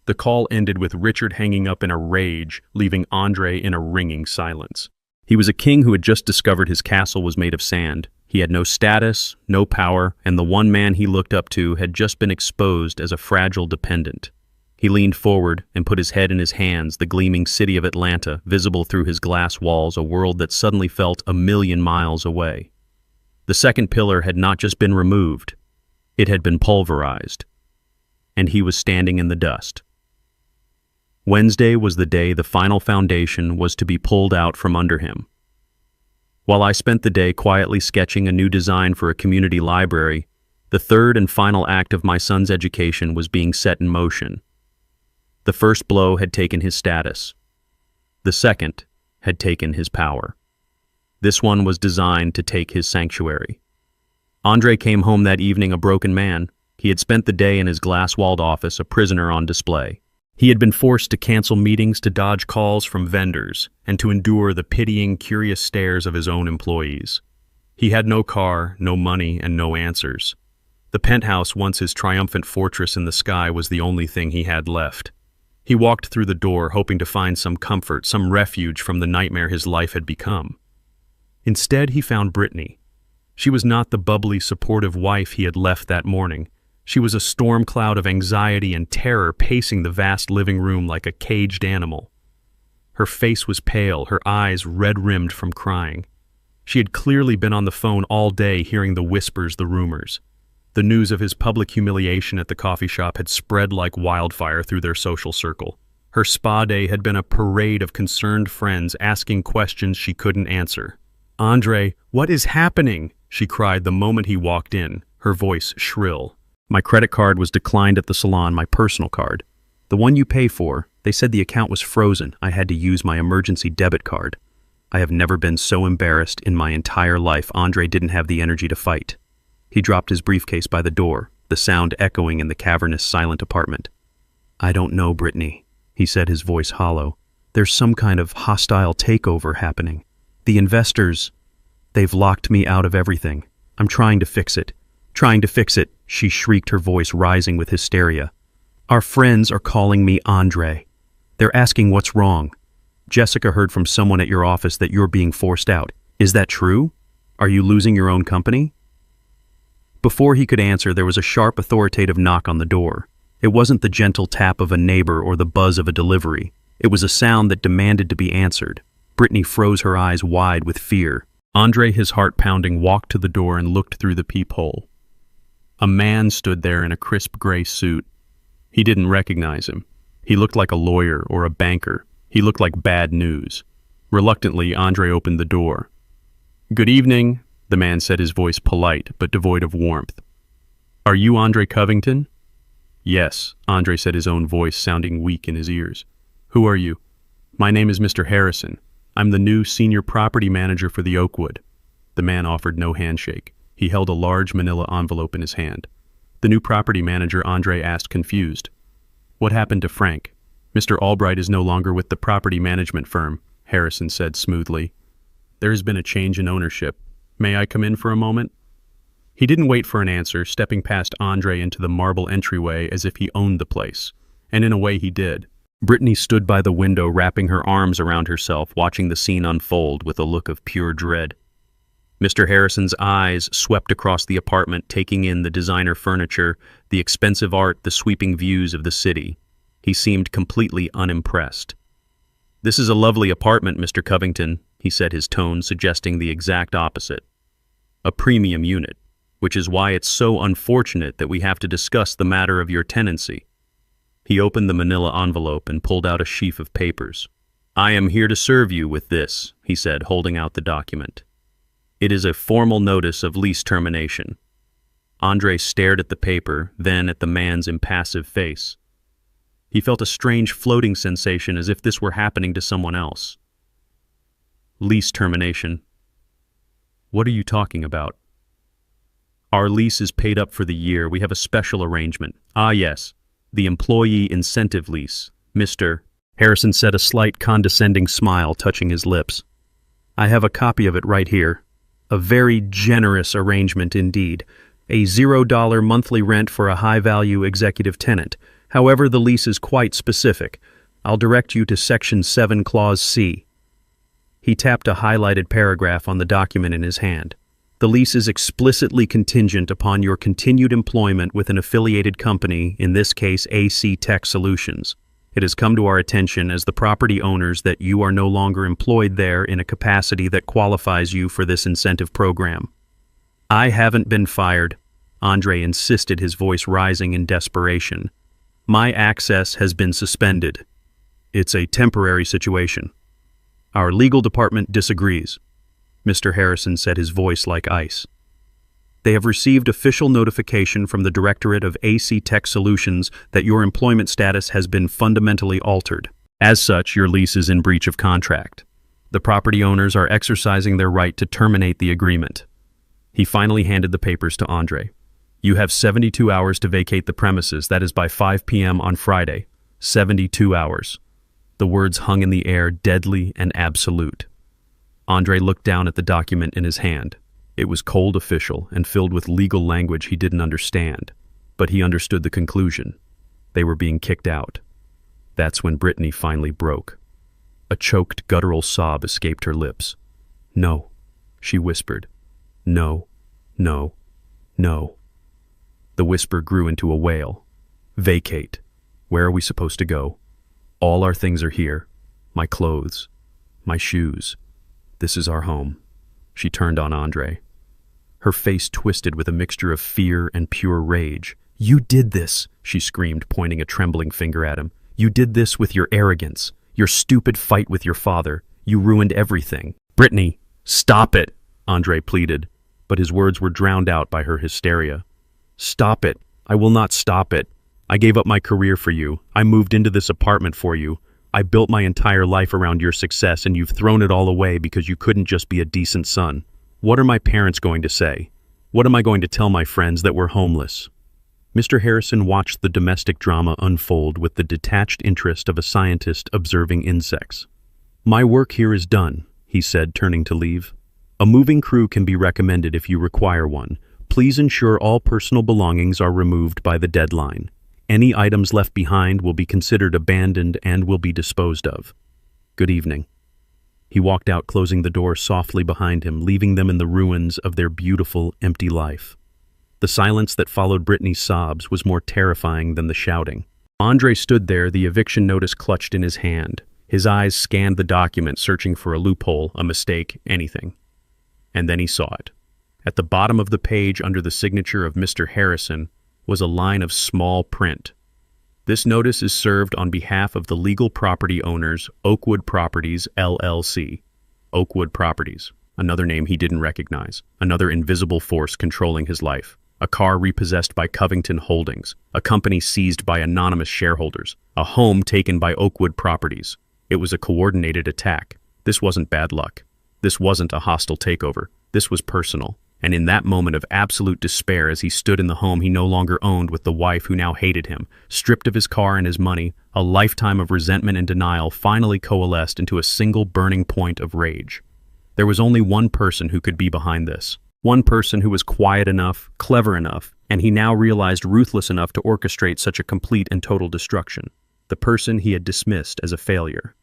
The call ended with Richard hanging up in a rage, leaving Andre in a ringing silence. He was a king who had just discovered his castle was made of sand. He had no status, no power, and the one man he looked up to had just been exposed as a fragile dependent. He leaned forward and put his head in his hands, the gleaming city of Atlanta, visible through his glass walls, a world that suddenly felt 1,000,000 miles away. The second pillar had not just been removed, it had been pulverized, and he was standing in the dust. Wednesday was the day the final foundation was to be pulled out from under him. While I spent the day quietly sketching a new design for a community library, the third and final act of my son's education was being set in motion. The first blow had taken his status. The second had taken his power. This one was designed to take his sanctuary. Andre came home that evening a broken man. He had spent the day in his glass-walled office, a prisoner on display. He had been forced to cancel meetings, to dodge calls from vendors, and to endure the pitying, curious stares of his own employees. He had no car, no money, and no answers. The penthouse, once his triumphant fortress in the sky, was the only thing he had left. He walked through the door, hoping to find some comfort, some refuge from the nightmare his life had become. Instead, he found Brittany. She was not the bubbly, supportive wife he had left that morning. She was a storm cloud of anxiety and terror pacing the vast living room like a caged animal. Her face was pale, her eyes red-rimmed from crying. She had clearly been on the phone all day hearing the whispers, the rumors. The news of his public humiliation at the coffee shop had spread like wildfire through their social circle. Her spa day had been a parade of concerned friends asking questions she couldn't answer. "Andre, what is happening?" she cried the moment he walked in, her voice shrill. "My credit card was declined at the salon, my personal card. The one you pay for, they said the account was frozen. I had to use my emergency debit card. I have never been so embarrassed in my entire life." Andre didn't have the energy to fight. He dropped his briefcase by the door, the sound echoing in the cavernous, silent apartment. "I don't know, Brittany," he said, his voice hollow. "There's some kind of hostile takeover happening. The investors, they've locked me out of everything. I'm trying to fix it. Trying to fix it," she shrieked, her voice rising with hysteria. "Our friends are calling me Andre. They're asking what's wrong. Jessica heard from someone at your office that you're being forced out. Is that true? Are you losing your own company?" Before he could answer, there was a sharp, authoritative knock on the door. It wasn't the gentle tap of a neighbor or the buzz of a delivery. It was a sound that demanded to be answered. Brittany froze her eyes wide with fear. Andre, his heart pounding, walked to the door and looked through the peephole. A man stood there in a crisp gray suit. He didn't recognize him. He looked like a lawyer or a banker. He looked like bad news. Reluctantly, Andre opened the door. "Good evening," the man said, his voice polite but devoid of warmth. "Are you Andre Covington?" "Yes," Andre said, his own voice sounding weak in his ears. "Who are you?" "My name is Mr. Harrison. I'm the new senior property manager for the Oakwood." The man offered no handshake. He held a large manila envelope in his hand. "The new property manager?" Andre asked, confused. "What happened to Frank?" "Mr. Albright is no longer with the property management firm," Harrison said smoothly. "There has been a change in ownership. May I come in for a moment?" He didn't wait for an answer, stepping past Andre into the marble entryway as if he owned the place. And in a way he did. Brittany stood by the window, wrapping her arms around herself, watching the scene unfold with a look of pure dread. Mr. Harrison's eyes swept across the apartment, taking in the designer furniture, the expensive art, the sweeping views of the city. He seemed completely unimpressed. "This is a lovely apartment, Mr. Covington," he said, his tone suggesting the exact opposite. "A premium unit, which is why it's so unfortunate that we have to discuss the matter of your tenancy." He opened the manila envelope and pulled out a sheaf of papers. "I am here to serve you with this," he said, holding out the document. "It is a formal notice of lease termination." Andre stared at the paper, then at the man's impassive face. He felt a strange floating sensation, as if this were happening to someone else. "Lease termination? What are you talking about?" "Our lease is paid up for the year. We have a special arrangement." "Ah, yes. The employee incentive lease, Mr. Harrison said, a slight condescending smile touching his lips. "I have a copy of it right here. A very generous arrangement indeed. A $0 monthly rent for a high-value executive tenant. However, the lease is quite specific. I'll direct you to Section 7, Clause C." He tapped a highlighted paragraph on the document in his hand. The lease is explicitly contingent upon your continued employment with an affiliated company, in this case AC Tech Solutions. It has come to our attention as the property owners that you are no longer employed there in a capacity that qualifies you for this incentive program. I haven't been fired, Andre insisted, his voice rising in desperation. My access has been suspended. It's a temporary situation. Our legal department disagrees, Mr. Harrison said, his voice like ice. They have received official notification from the Directorate of AC Tech Solutions that your employment status has been fundamentally altered. As such, your lease is in breach of contract. The property owners are exercising their right to terminate the agreement. He finally handed the papers to Andre. You have 72 hours to vacate the premises. That is by 5 p.m. on Friday. 72 hours. The words hung in the air, deadly and absolute. Andre looked down at the document in his hand. It was cold, official, and filled with legal language he didn't understand. But he understood the conclusion. They were being kicked out. That's when Brittany finally broke. A choked, guttural sob escaped her lips. No, she whispered. No, no, no. The whisper grew into a wail. Vacate. Where are we supposed to go? All our things are here. My clothes. My shoes. This is our home. She turned on Andre. Her face twisted with a mixture of fear and pure rage. You did this, she screamed, pointing a trembling finger at him. You did this with your arrogance, your stupid fight with your father. You ruined everything. Brittany, stop it, Andre pleaded, but his words were drowned out by her hysteria. Stop it. I will not stop it. I gave up my career for you. I moved into this apartment for you. I built my entire life around your success, and you've thrown it all away because you couldn't just be a decent son. What are my parents going to say? What am I going to tell my friends, that we're homeless? Mr. Harrison watched the domestic drama unfold with the detached interest of a scientist observing insects. My work here is done, he said, turning to leave. A moving crew can be recommended if you require one. Please ensure all personal belongings are removed by the deadline. Any items left behind will be considered abandoned and will be disposed of. Good evening. He walked out, closing the door softly behind him, leaving them in the ruins of their beautiful, empty life. The silence that followed Brittany's sobs was more terrifying than the shouting. Andre stood there, the eviction notice clutched in his hand. His eyes scanned the document, searching for a loophole, a mistake, anything. And then he saw it. At the bottom of the page, under the signature of Mr. Harrison, was a line of small print. This notice is served on behalf of the legal property owners, Oakwood Properties, LLC. Oakwood Properties, another name he didn't recognize, another invisible force controlling his life. A car repossessed by Covington Holdings, a company seized by anonymous shareholders, a home taken by Oakwood Properties. It was a coordinated attack. This wasn't bad luck. This wasn't a hostile takeover. This was personal. And in that moment of absolute despair, as he stood in the home he no longer owned with the wife who now hated him, stripped of his car and his money, a lifetime of resentment and denial finally coalesced into a single burning point of rage. There was only one person who could be behind this. One person who was quiet enough, clever enough, and he now realized ruthless enough to orchestrate such a complete and total destruction. The person he had dismissed as a failure.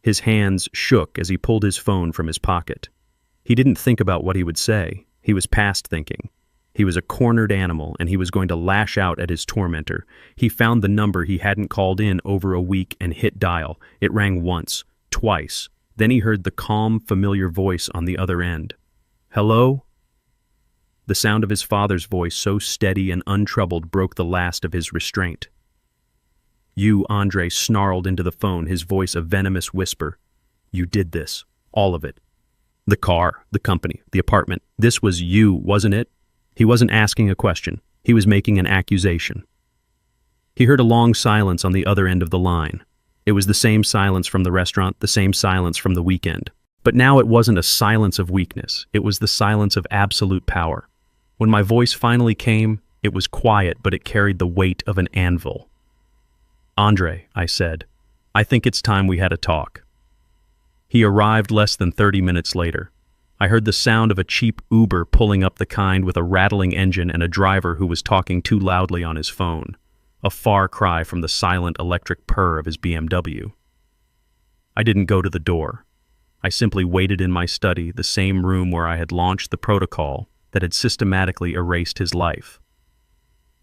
His hands shook as he pulled his phone from his pocket. He didn't think about what he would say. He was past thinking. He was a cornered animal, and he was going to lash out at his tormentor. He found the number he hadn't called in over a week and hit dial. It rang once, twice. Then he heard the calm, familiar voice on the other end. Hello? The sound of his father's voice, so steady and untroubled, broke the last of his restraint. You, Andre snarled into the phone, his voice a venomous whisper. You did this. All of it. The car, the company, the apartment. This was you, wasn't it? He wasn't asking a question. He was making an accusation. He heard a long silence on the other end of the line. It was the same silence from the restaurant, the same silence from the weekend. But now it wasn't a silence of weakness. It was the silence of absolute power. When my voice finally came, it was quiet, but it carried the weight of an anvil. Andre, I said, I think it's time we had a talk. He arrived less than 30 minutes later. I heard the sound of a cheap Uber pulling up, the kind with a rattling engine and a driver who was talking too loudly on his phone, a far cry from the silent electric purr of his BMW. I didn't go to the door. I simply waited in my study, the same room where I had launched the protocol that had systematically erased his life.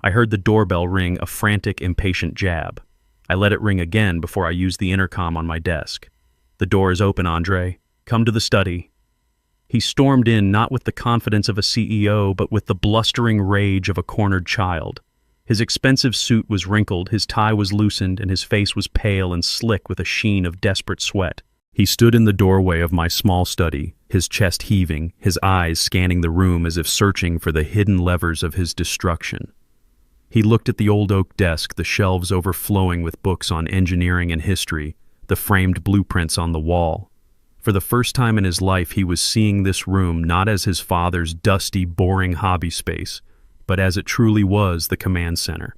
I heard the doorbell ring, a frantic, impatient jab. I let it ring again before I used the intercom on my desk. "The door is open, Andre. Come to the study." He stormed in, not with the confidence of a CEO, but with the blustering rage of a cornered child. His expensive suit was wrinkled, his tie was loosened, and his face was pale and slick with a sheen of desperate sweat. He stood in the doorway of my small study, his chest heaving, his eyes scanning the room as if searching for the hidden levers of his destruction. He looked at the old oak desk, the shelves overflowing with books on engineering and history, the framed blueprints on the wall. For the first time in his life, he was seeing this room not as his father's dusty, boring hobby space, but as it truly was, the command center.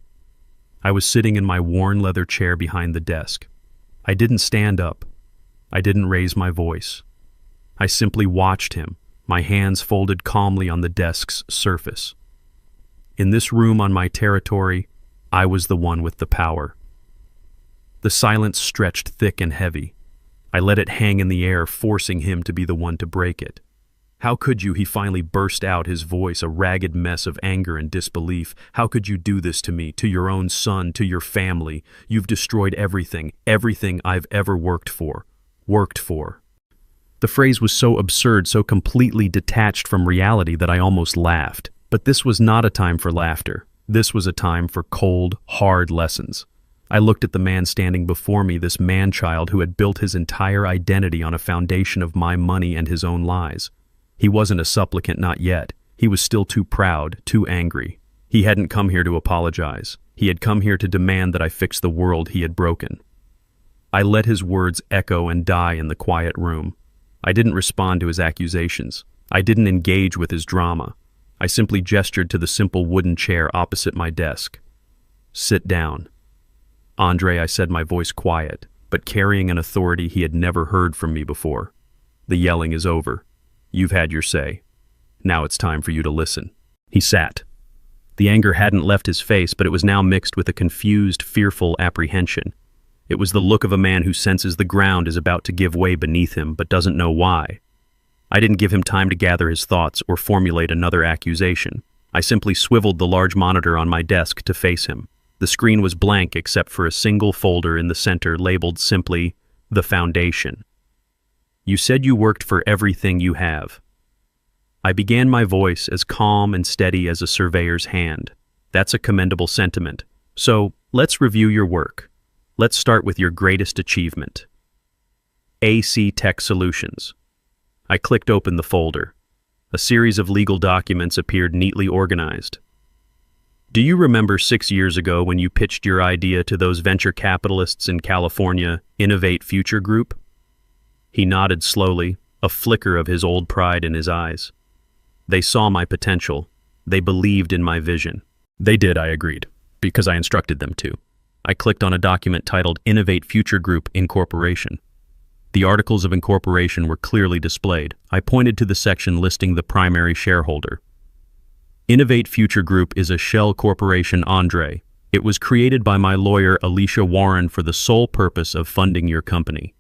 I was sitting in my worn leather chair behind the desk. I didn't stand up. I didn't raise my voice. I simply watched him, my hands folded calmly on the desk's surface. In this room on my territory, I was the one with the power. The silence stretched thick and heavy. I let it hang in the air, forcing him to be the one to break it. "How could you?" he finally burst out, his voice a ragged mess of anger and disbelief. "How could you do this to me, to your own son, to your family? You've destroyed everything, everything I've ever worked for. The phrase was so absurd, so completely detached from reality that I almost laughed. But this was not a time for laughter. This was a time for cold, hard lessons. I looked at the man standing before me, this man-child who had built his entire identity on a foundation of my money and his own lies. He wasn't a supplicant, not yet. He was still too proud, too angry. He hadn't come here to apologize. He had come here to demand that I fix the world he had broken. I let his words echo and die in the quiet room. I didn't respond to his accusations. I didn't engage with his drama. I simply gestured to the simple wooden chair opposite my desk. "Sit down." "Andre," I said, my voice quiet, but carrying an authority he had never heard from me before. "The yelling is over. You've had your say. Now it's time for you to listen." He sat. The anger hadn't left his face, but it was now mixed with a confused, fearful apprehension. It was the look of a man who senses the ground is about to give way beneath him, but doesn't know why. I didn't give him time to gather his thoughts or formulate another accusation. I simply swiveled the large monitor on my desk to face him. The screen was blank except for a single folder in the center labeled simply, "The Foundation." "You said you worked for everything you have." I began, my voice as calm and steady as a surveyor's hand. "That's a commendable sentiment. So, let's review your work. Let's start with your greatest achievement. AC Tech Solutions." I clicked open the folder. A series of legal documents appeared neatly organized. "Do you remember 6 years ago when you pitched your idea to those venture capitalists in California, Innovate Future Group?" He nodded slowly, a flicker of his old pride in his eyes. "They saw my potential. They believed in my vision." "They did," I agreed, "because I instructed them to." I clicked on a document titled Innovate Future Group Incorporation. The articles of incorporation were clearly displayed. I pointed to the section listing the primary shareholder. "Innovate Future Group is a shell corporation, Andre. It was created by my lawyer, Alicia Warren, for the sole purpose of funding your company.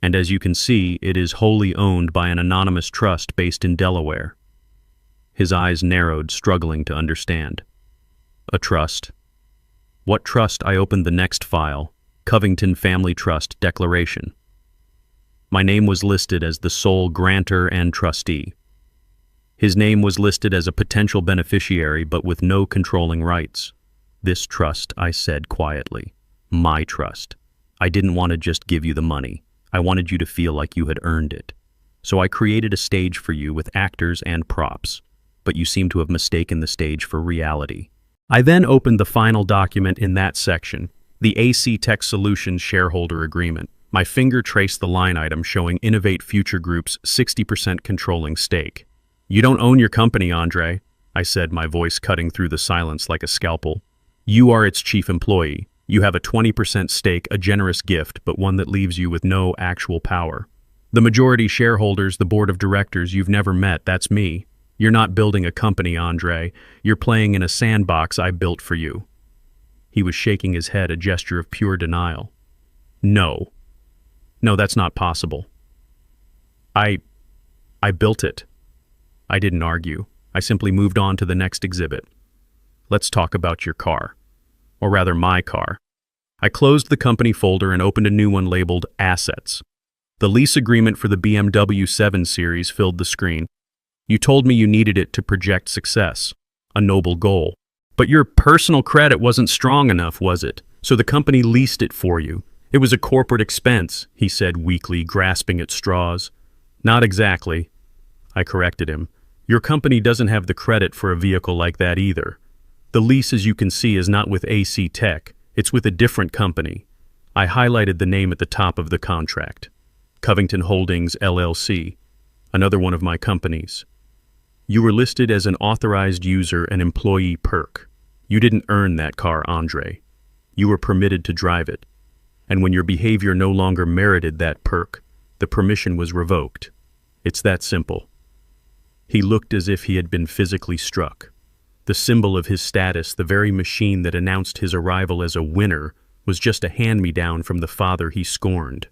And as you can see, it is wholly owned by an anonymous trust based in Delaware." His eyes narrowed, struggling to understand. "A trust? What trust?" I opened the next file, Covington Family Trust Declaration. My name was listed as the sole grantor and trustee. His name was listed as a potential beneficiary, but with no controlling rights. "This trust," I said quietly. "My trust. I didn't want to just give you the money. I wanted you to feel like you had earned it. So I created a stage for you with actors and props, but you seem to have mistaken the stage for reality." I then opened the final document in that section, the AC Tech Solutions Shareholder Agreement. My finger traced the line item showing Innovate Future Group's 60% controlling stake. "You don't own your company, Andre," I said, my voice cutting through the silence like a scalpel. "You are its chief employee. You have a 20% stake, a generous gift, but one that leaves you with no actual power. The majority shareholders, the board of directors, you've never met. That's me. You're not building a company, Andre. You're playing in a sandbox I built for you." He was shaking his head, a gesture of pure denial. No, that's not possible." I built it. I didn't argue. I simply moved on to the next exhibit. Let's talk about your car. Or rather, my car. I closed the company folder and opened a new one labeled Assets. The lease agreement for the BMW 7 Series filled the screen. You told me you needed it to project success, a noble goal. But your personal credit wasn't strong enough, was it? So the company leased it for you. It was a corporate expense, he said weakly, grasping at straws. Not exactly, I corrected him. Your company doesn't have the credit for a vehicle like that either. The lease, as you can see, is not with AC Tech. It's with a different company. I highlighted the name at the top of the contract. Covington Holdings, LLC, another one of my companies. You were listed as an authorized user and employee perk. You didn't earn that car, Andre. You were permitted to drive it. And when your behavior no longer merited that perk, the permission was revoked. It's that simple. He looked as if he had been physically struck. The symbol of his status, the very machine that announced his arrival as a winner, was just a hand-me-down from the father he scorned.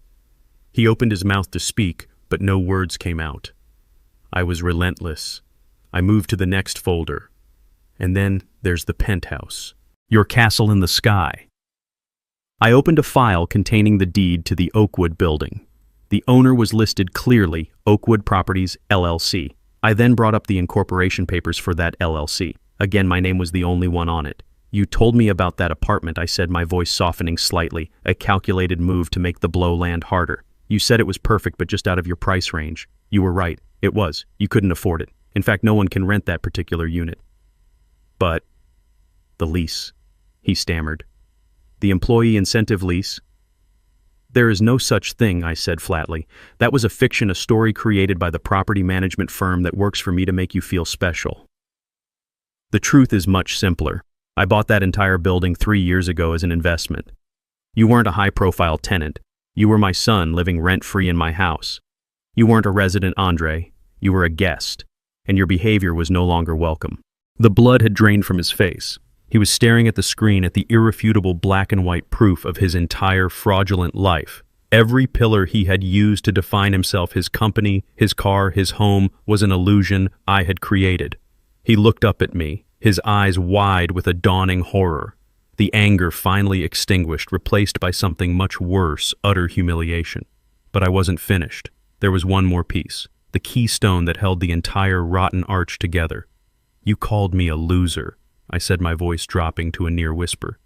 He opened his mouth to speak, but no words came out. I was relentless. I moved to the next folder. And then there's the penthouse. Your castle in the sky. I opened a file containing the deed to the Oakwood building. The owner was listed clearly, Oakwood Properties, LLC. I then brought up the incorporation papers for that LLC. Again, my name was the only one on it. You told me about that apartment, I said, my voice softening slightly, a calculated move to make the blow land harder. You said it was perfect, but just out of your price range. You were right. It was. You couldn't afford it. In fact, no one can rent that particular unit. But the lease, he stammered. The employee incentive lease? There is no such thing, I said flatly. That was a fiction, a story created by the property management firm that works for me to make you feel special. The truth is much simpler. I bought that entire building 3 years ago as an investment. You weren't a high-profile tenant. You were my son living rent-free in my house. You weren't a resident, Andre. You were a guest, and your behavior was no longer welcome. The blood had drained from his face. He was staring at the screen at the irrefutable black and white proof of his entire fraudulent life. Every pillar he had used to define himself, his company, his car, his home, was an illusion I had created. He looked up at me, his eyes wide with a dawning horror. The anger finally extinguished, replaced by something much worse, utter humiliation. But I wasn't finished. There was one more piece, the keystone that held the entire rotten arch together. You called me a loser, I said, my voice dropping to a near whisper.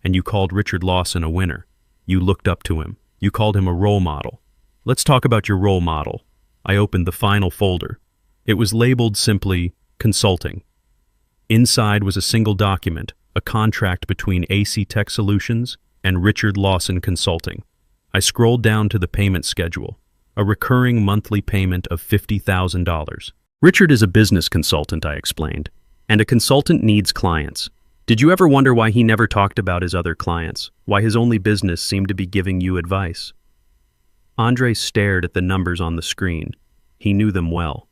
And you called Richard Lawson a winner. You looked up to him. You called him a role model. Let's talk about your role model. I opened the final folder. It was labeled simply, Consulting. Inside was a single document, a contract between AC Tech Solutions and Richard Lawson Consulting. I scrolled down to the payment schedule, a recurring monthly payment of $50,000. Richard is a business consultant, I explained, and a consultant needs clients. Did you ever wonder why he never talked about his other clients, why his only business seemed to be giving you advice? Andre stared at the numbers on the screen. He knew them well.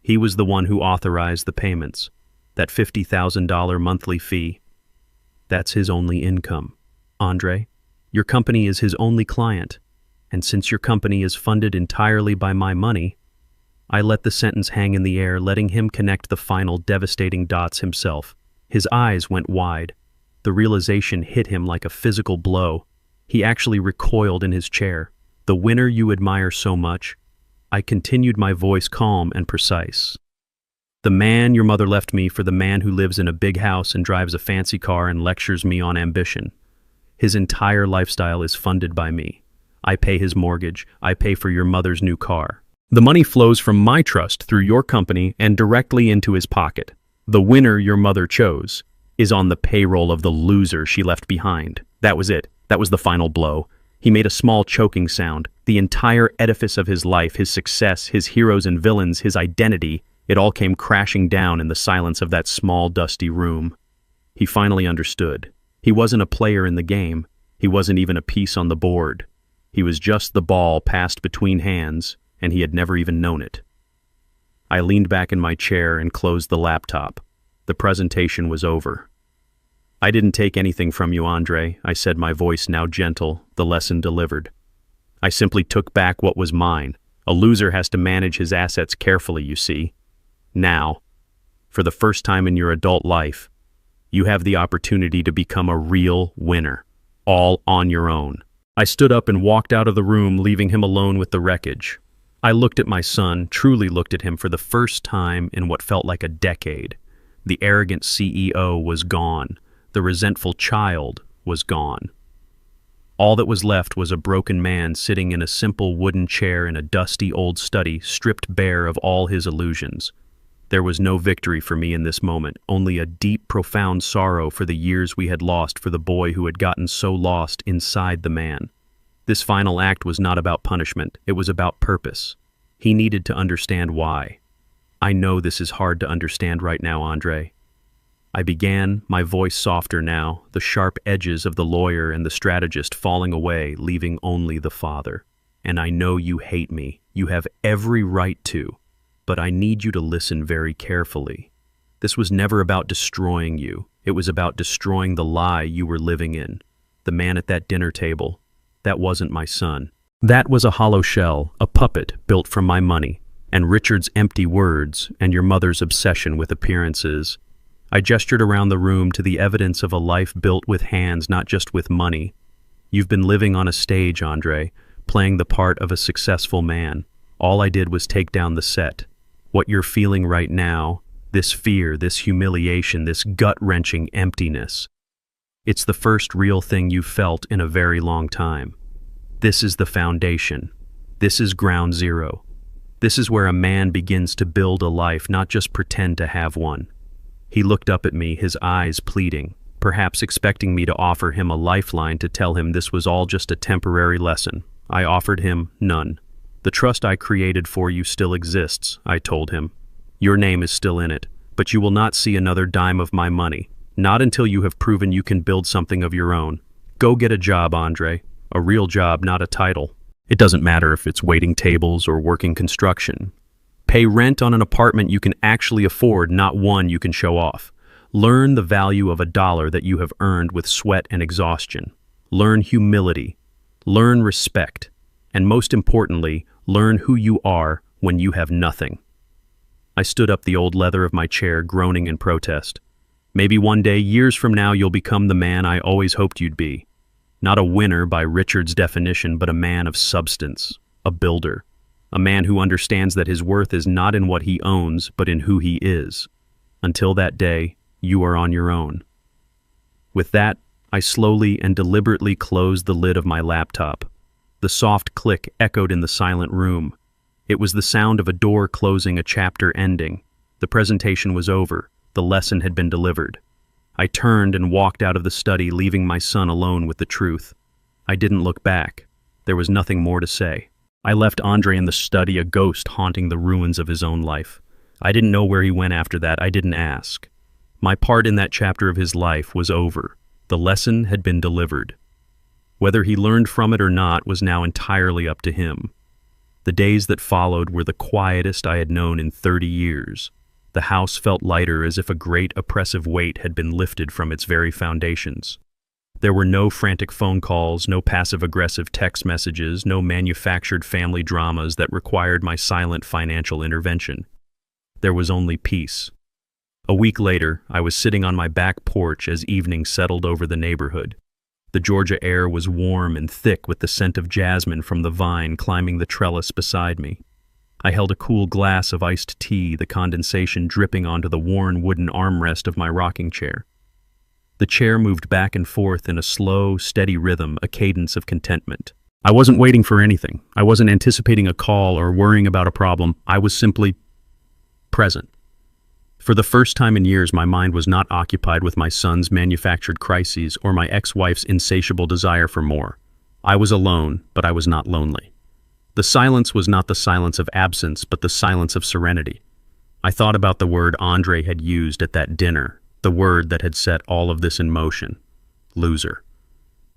He was the one who authorized the payments. That $50,000 monthly fee. That's his only income. Andre, your company is his only client, and since your company is funded entirely by my money, I let the sentence hang in the air, letting him connect the final devastating dots himself. His eyes went wide. The realization hit him like a physical blow. He actually recoiled in his chair. The winner you admire so much? I continued, my voice calm and precise. The man your mother left me for the man who lives in a big house and drives a fancy car and lectures me on ambition. His entire lifestyle is funded by me. I pay his mortgage. I pay for your mother's new car. The money flows from my trust through your company and directly into his pocket. The winner your mother chose is on the payroll of the loser she left behind. That was it. That was the final blow. He made a small choking sound. The entire edifice of his life, his success, his heroes and villains, his identity, it all came crashing down in the silence of that small, dusty room. He finally understood. He wasn't a player in the game. He wasn't even a piece on the board. He was just the ball passed between hands, and he had never even known it. I leaned back in my chair and closed the laptop. The presentation was over. I didn't take anything from you, Andre, I said, my voice now gentle, the lesson delivered. I simply took back what was mine, A loser has to manage his assets carefully, you see. Now, for the first time in your adult life, you have the opportunity to become a real winner, all on your own. I stood up and walked out of the room, leaving him alone with the wreckage. I looked at my son, truly looked at him for the first time in what felt like a decade. The arrogant CEO was gone. The resentful child was gone. All that was left was a broken man sitting in a simple wooden chair in a dusty old study, stripped bare of all his illusions. There was no victory for me in this moment, only a deep, profound sorrow for the years we had lost for the boy who had gotten so lost inside the man. This final act was not about punishment, it was about purpose. He needed to understand why. I know this is hard to understand right now, Andre. I began, my voice softer now, the sharp edges of the lawyer and the strategist falling away, leaving only the father. And I know you hate me. You have every right to. But I need you to listen very carefully. This was never about destroying you. It was about destroying the lie you were living in. The man at that dinner table, that wasn't my son. That was a hollow shell, a puppet built from my money, and Richard's empty words, and your mother's obsession with appearances. I gestured around the room to the evidence of a life built with hands, not just with money. You've been living on a stage, Andre, playing the part of a successful man. All I did was take down the set. What you're feeling right now, this fear, this humiliation, this gut-wrenching emptiness, it's the first real thing you've felt in a very long time. This is the foundation. This is ground zero. This is where a man begins to build a life, not just pretend to have one. He looked up at me, his eyes pleading, perhaps expecting me to offer him a lifeline to tell him this was all just a temporary lesson. I offered him none. The trust I created for you still exists, I told him. Your name is still in it, but you will not see another dime of my money, not until you have proven you can build something of your own. Go get a job, Andre. A real job, not a title. It doesn't matter if it's waiting tables or working construction. Pay rent on an apartment you can actually afford, not one you can show off. Learn the value of a dollar that you have earned with sweat and exhaustion. Learn humility. Learn respect. And most importantly, learn who you are when you have nothing. I stood up the old leather of my chair, groaning in protest. Maybe one day, years from now, you'll become the man I always hoped you'd be. Not a winner by Richard's definition, but a man of substance, a builder. A man who understands that his worth is not in what he owns, but in who he is. Until that day, you are on your own. With that, I slowly and deliberately closed the lid of my laptop. The soft click echoed in the silent room. It was the sound of a door closing, a chapter ending. The presentation was over. The lesson had been delivered. I turned and walked out of the study, leaving my son alone with the truth. I didn't look back. There was nothing more to say. I left Andre in the study, a ghost haunting the ruins of his own life. I didn't know where he went after that. I didn't ask. My part in that chapter of his life was over. The lesson had been delivered. Whether he learned from it or not was now entirely up to him. The days that followed were the quietest I had known in 30 years. The house felt lighter, as if a great oppressive weight had been lifted from its very foundations. There were no frantic phone calls, no passive-aggressive text messages, no manufactured family dramas that required my silent financial intervention. There was only peace. A week later, I was sitting on my back porch as evening settled over the neighborhood. The Georgia air was warm and thick with the scent of jasmine from the vine climbing the trellis beside me. I held a cool glass of iced tea, the condensation dripping onto the worn wooden armrest of my rocking chair. The chair moved back and forth in a slow, steady rhythm, a cadence of contentment. I wasn't waiting for anything. I wasn't anticipating a call or worrying about a problem. I was simply present. For the first time in years, my mind was not occupied with my son's manufactured crises or my ex-wife's insatiable desire for more. I was alone, but I was not lonely. The silence was not the silence of absence, but the silence of serenity. I thought about the word Andre had used at that dinner, the word that had set all of this in motion: loser.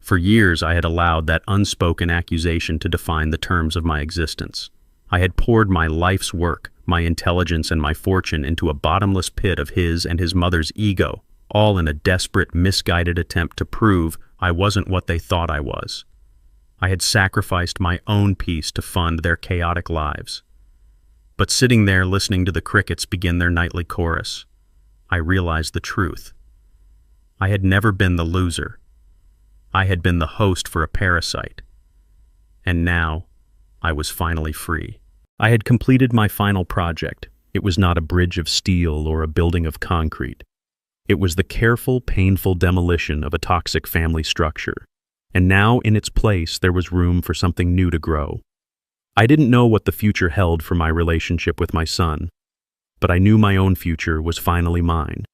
For years, I had allowed that unspoken accusation to define the terms of my existence. I had poured my life's work, my intelligence, and my fortune into a bottomless pit of his and his mother's ego, all in a desperate, misguided attempt to prove I wasn't what they thought I was. I had sacrificed my own peace to fund their chaotic lives. But sitting there listening to the crickets begin their nightly chorus, I realized the truth. I had never been the loser. I had been the host for a parasite. And now, I was finally free. I had completed my final project. It was not a bridge of steel or a building of concrete. It was the careful, painful demolition of a toxic family structure. And now, in its place, there was room for something new to grow. I didn't know what the future held for my relationship with my son, but I knew my own future was finally mine.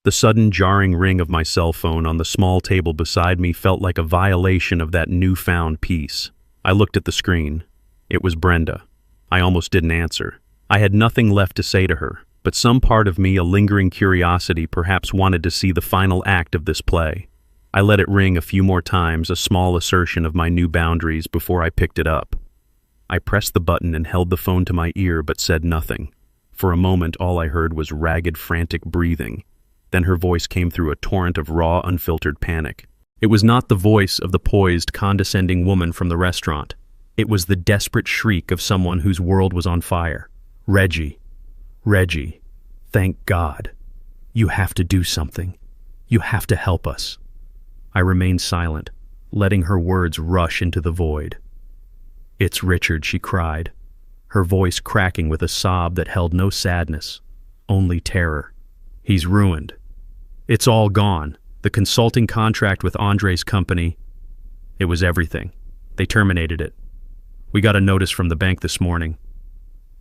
The sudden jarring ring of my cell phone on the small table beside me felt like a violation of that newfound peace. I looked at the screen. It was Brenda. I almost didn't answer. I had nothing left to say to her, but some part of me, a lingering curiosity, perhaps wanted to see the final act of this play. I let it ring a few more times, a small assertion of my new boundaries, before I picked it up. I pressed the button and held the phone to my ear but said nothing. For a moment, all I heard was ragged, frantic breathing. Then her voice came through a torrent of raw, unfiltered panic. It was not the voice of the poised, condescending woman from the restaurant. It was the desperate shriek of someone whose world was on fire. Reggie. Reggie. Thank God. You have to do something. You have to help us. I remained silent, letting her words rush into the void. It's Richard, she cried, her voice cracking with a sob that held no sadness, only terror. He's ruined. It's all gone. The consulting contract with Andre's company. It was everything. They terminated it. We got a notice from the bank this morning.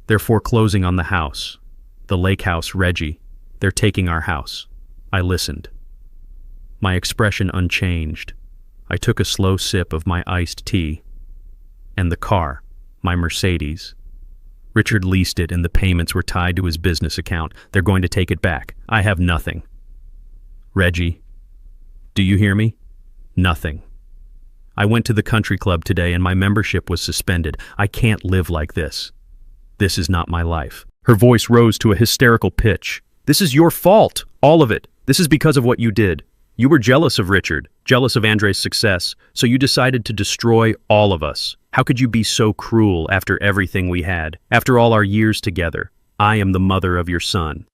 They're foreclosing on the house. The lake house, Reggie. They're taking our house. I listened. My expression unchanged. I took a slow sip of my iced tea. And the car, my Mercedes. Richard leased it and the payments were tied to his business account. They're going to take it back. I have nothing. Reggie, do you hear me? Nothing. I went to the country club today and my membership was suspended. I can't live like this. This is not my life. Her voice rose to a hysterical pitch. This is your fault, all of it. This is because of what you did. You were jealous of Richard, jealous of Andre's success, so you decided to destroy all of us. How could you be so cruel after everything we had, after all our years together? I am the mother of your son.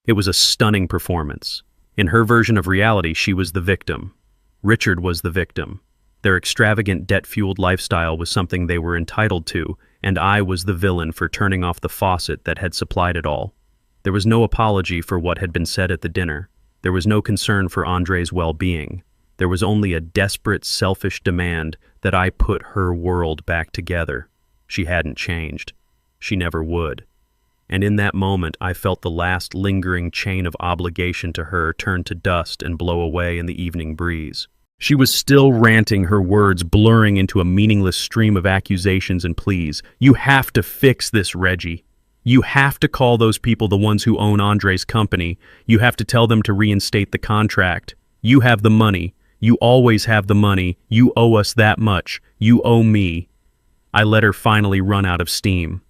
It was a stunning performance. In her version of reality, she was the victim. Richard was the victim. Their extravagant, debt-fueled lifestyle was something they were entitled to, and I was the villain for turning off the faucet that had supplied it all. There was no apology for what had been said at the dinner. There was no concern for Andre's well-being. There was only a desperate, selfish demand that I put her world back together. She hadn't changed. She never would. And in that moment, I felt the last lingering chain of obligation to her turn to dust and blow away in the evening breeze. She was still ranting, her words blurring into a meaningless stream of accusations and pleas. You have to fix this, Reggie. You have to call those people the ones who own Andre's company. You have to tell them to reinstate the contract. You have the money. You always have the money. You owe us that much. You owe me. I let her finally run out of steam.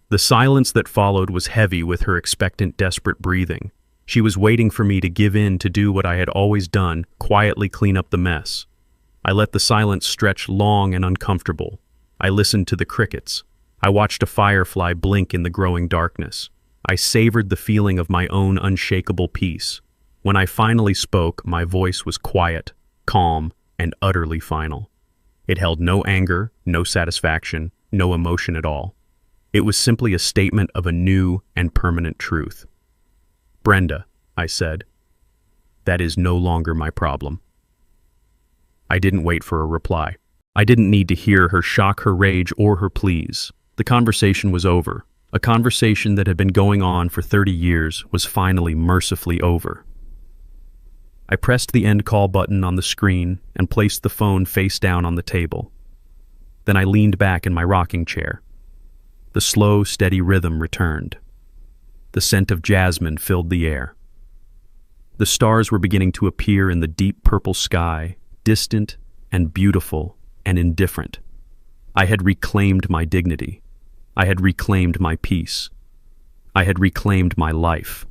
The silence that followed was heavy with her expectant, desperate breathing. She was waiting for me to give in, to do what I had always done, quietly clean up the mess. I let the silence stretch long and uncomfortable. I listened to the crickets. I watched a firefly blink in the growing darkness. I savored the feeling of my own unshakable peace. When I finally spoke, my voice was quiet, calm, and utterly final. It held no anger, no satisfaction, no emotion at all. It was simply a statement of a new and permanent truth. Brenda, I said, that is no longer my problem. I didn't wait for a reply. I didn't need to hear her shock, her rage, or her pleas. The conversation was over. A conversation that had been going on for 30 years was finally mercifully over. I pressed the end call button on the screen and placed the phone face down on the table. Then I leaned back in my rocking chair. The slow, steady rhythm returned. The scent of jasmine filled the air. The stars were beginning to appear in the deep purple sky, distant and beautiful and indifferent. I had reclaimed my dignity. I had reclaimed my peace. I had reclaimed my life.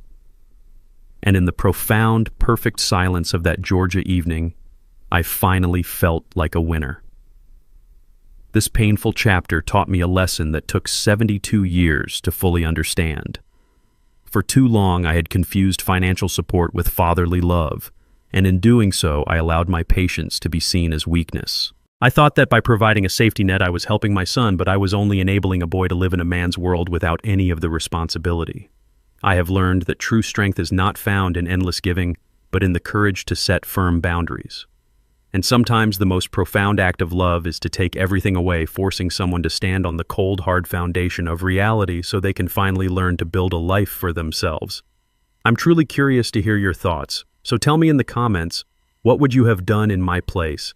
And in the profound, perfect silence of that Georgia evening, I finally felt like a winner. This painful chapter taught me a lesson that took 72 years to fully understand. For too long, I had confused financial support with fatherly love, and in doing so, I allowed my patience to be seen as weakness. I thought that by providing a safety net, I was helping my son, but I was only enabling a boy to live in a man's world without any of the responsibility. I have learned that true strength is not found in endless giving, but in the courage to set firm boundaries. And sometimes the most profound act of love is to take everything away, forcing someone to stand on the cold, hard foundation of reality so they can finally learn to build a life for themselves. I'm truly curious to hear your thoughts, so tell me in the comments, what would you have done in my place?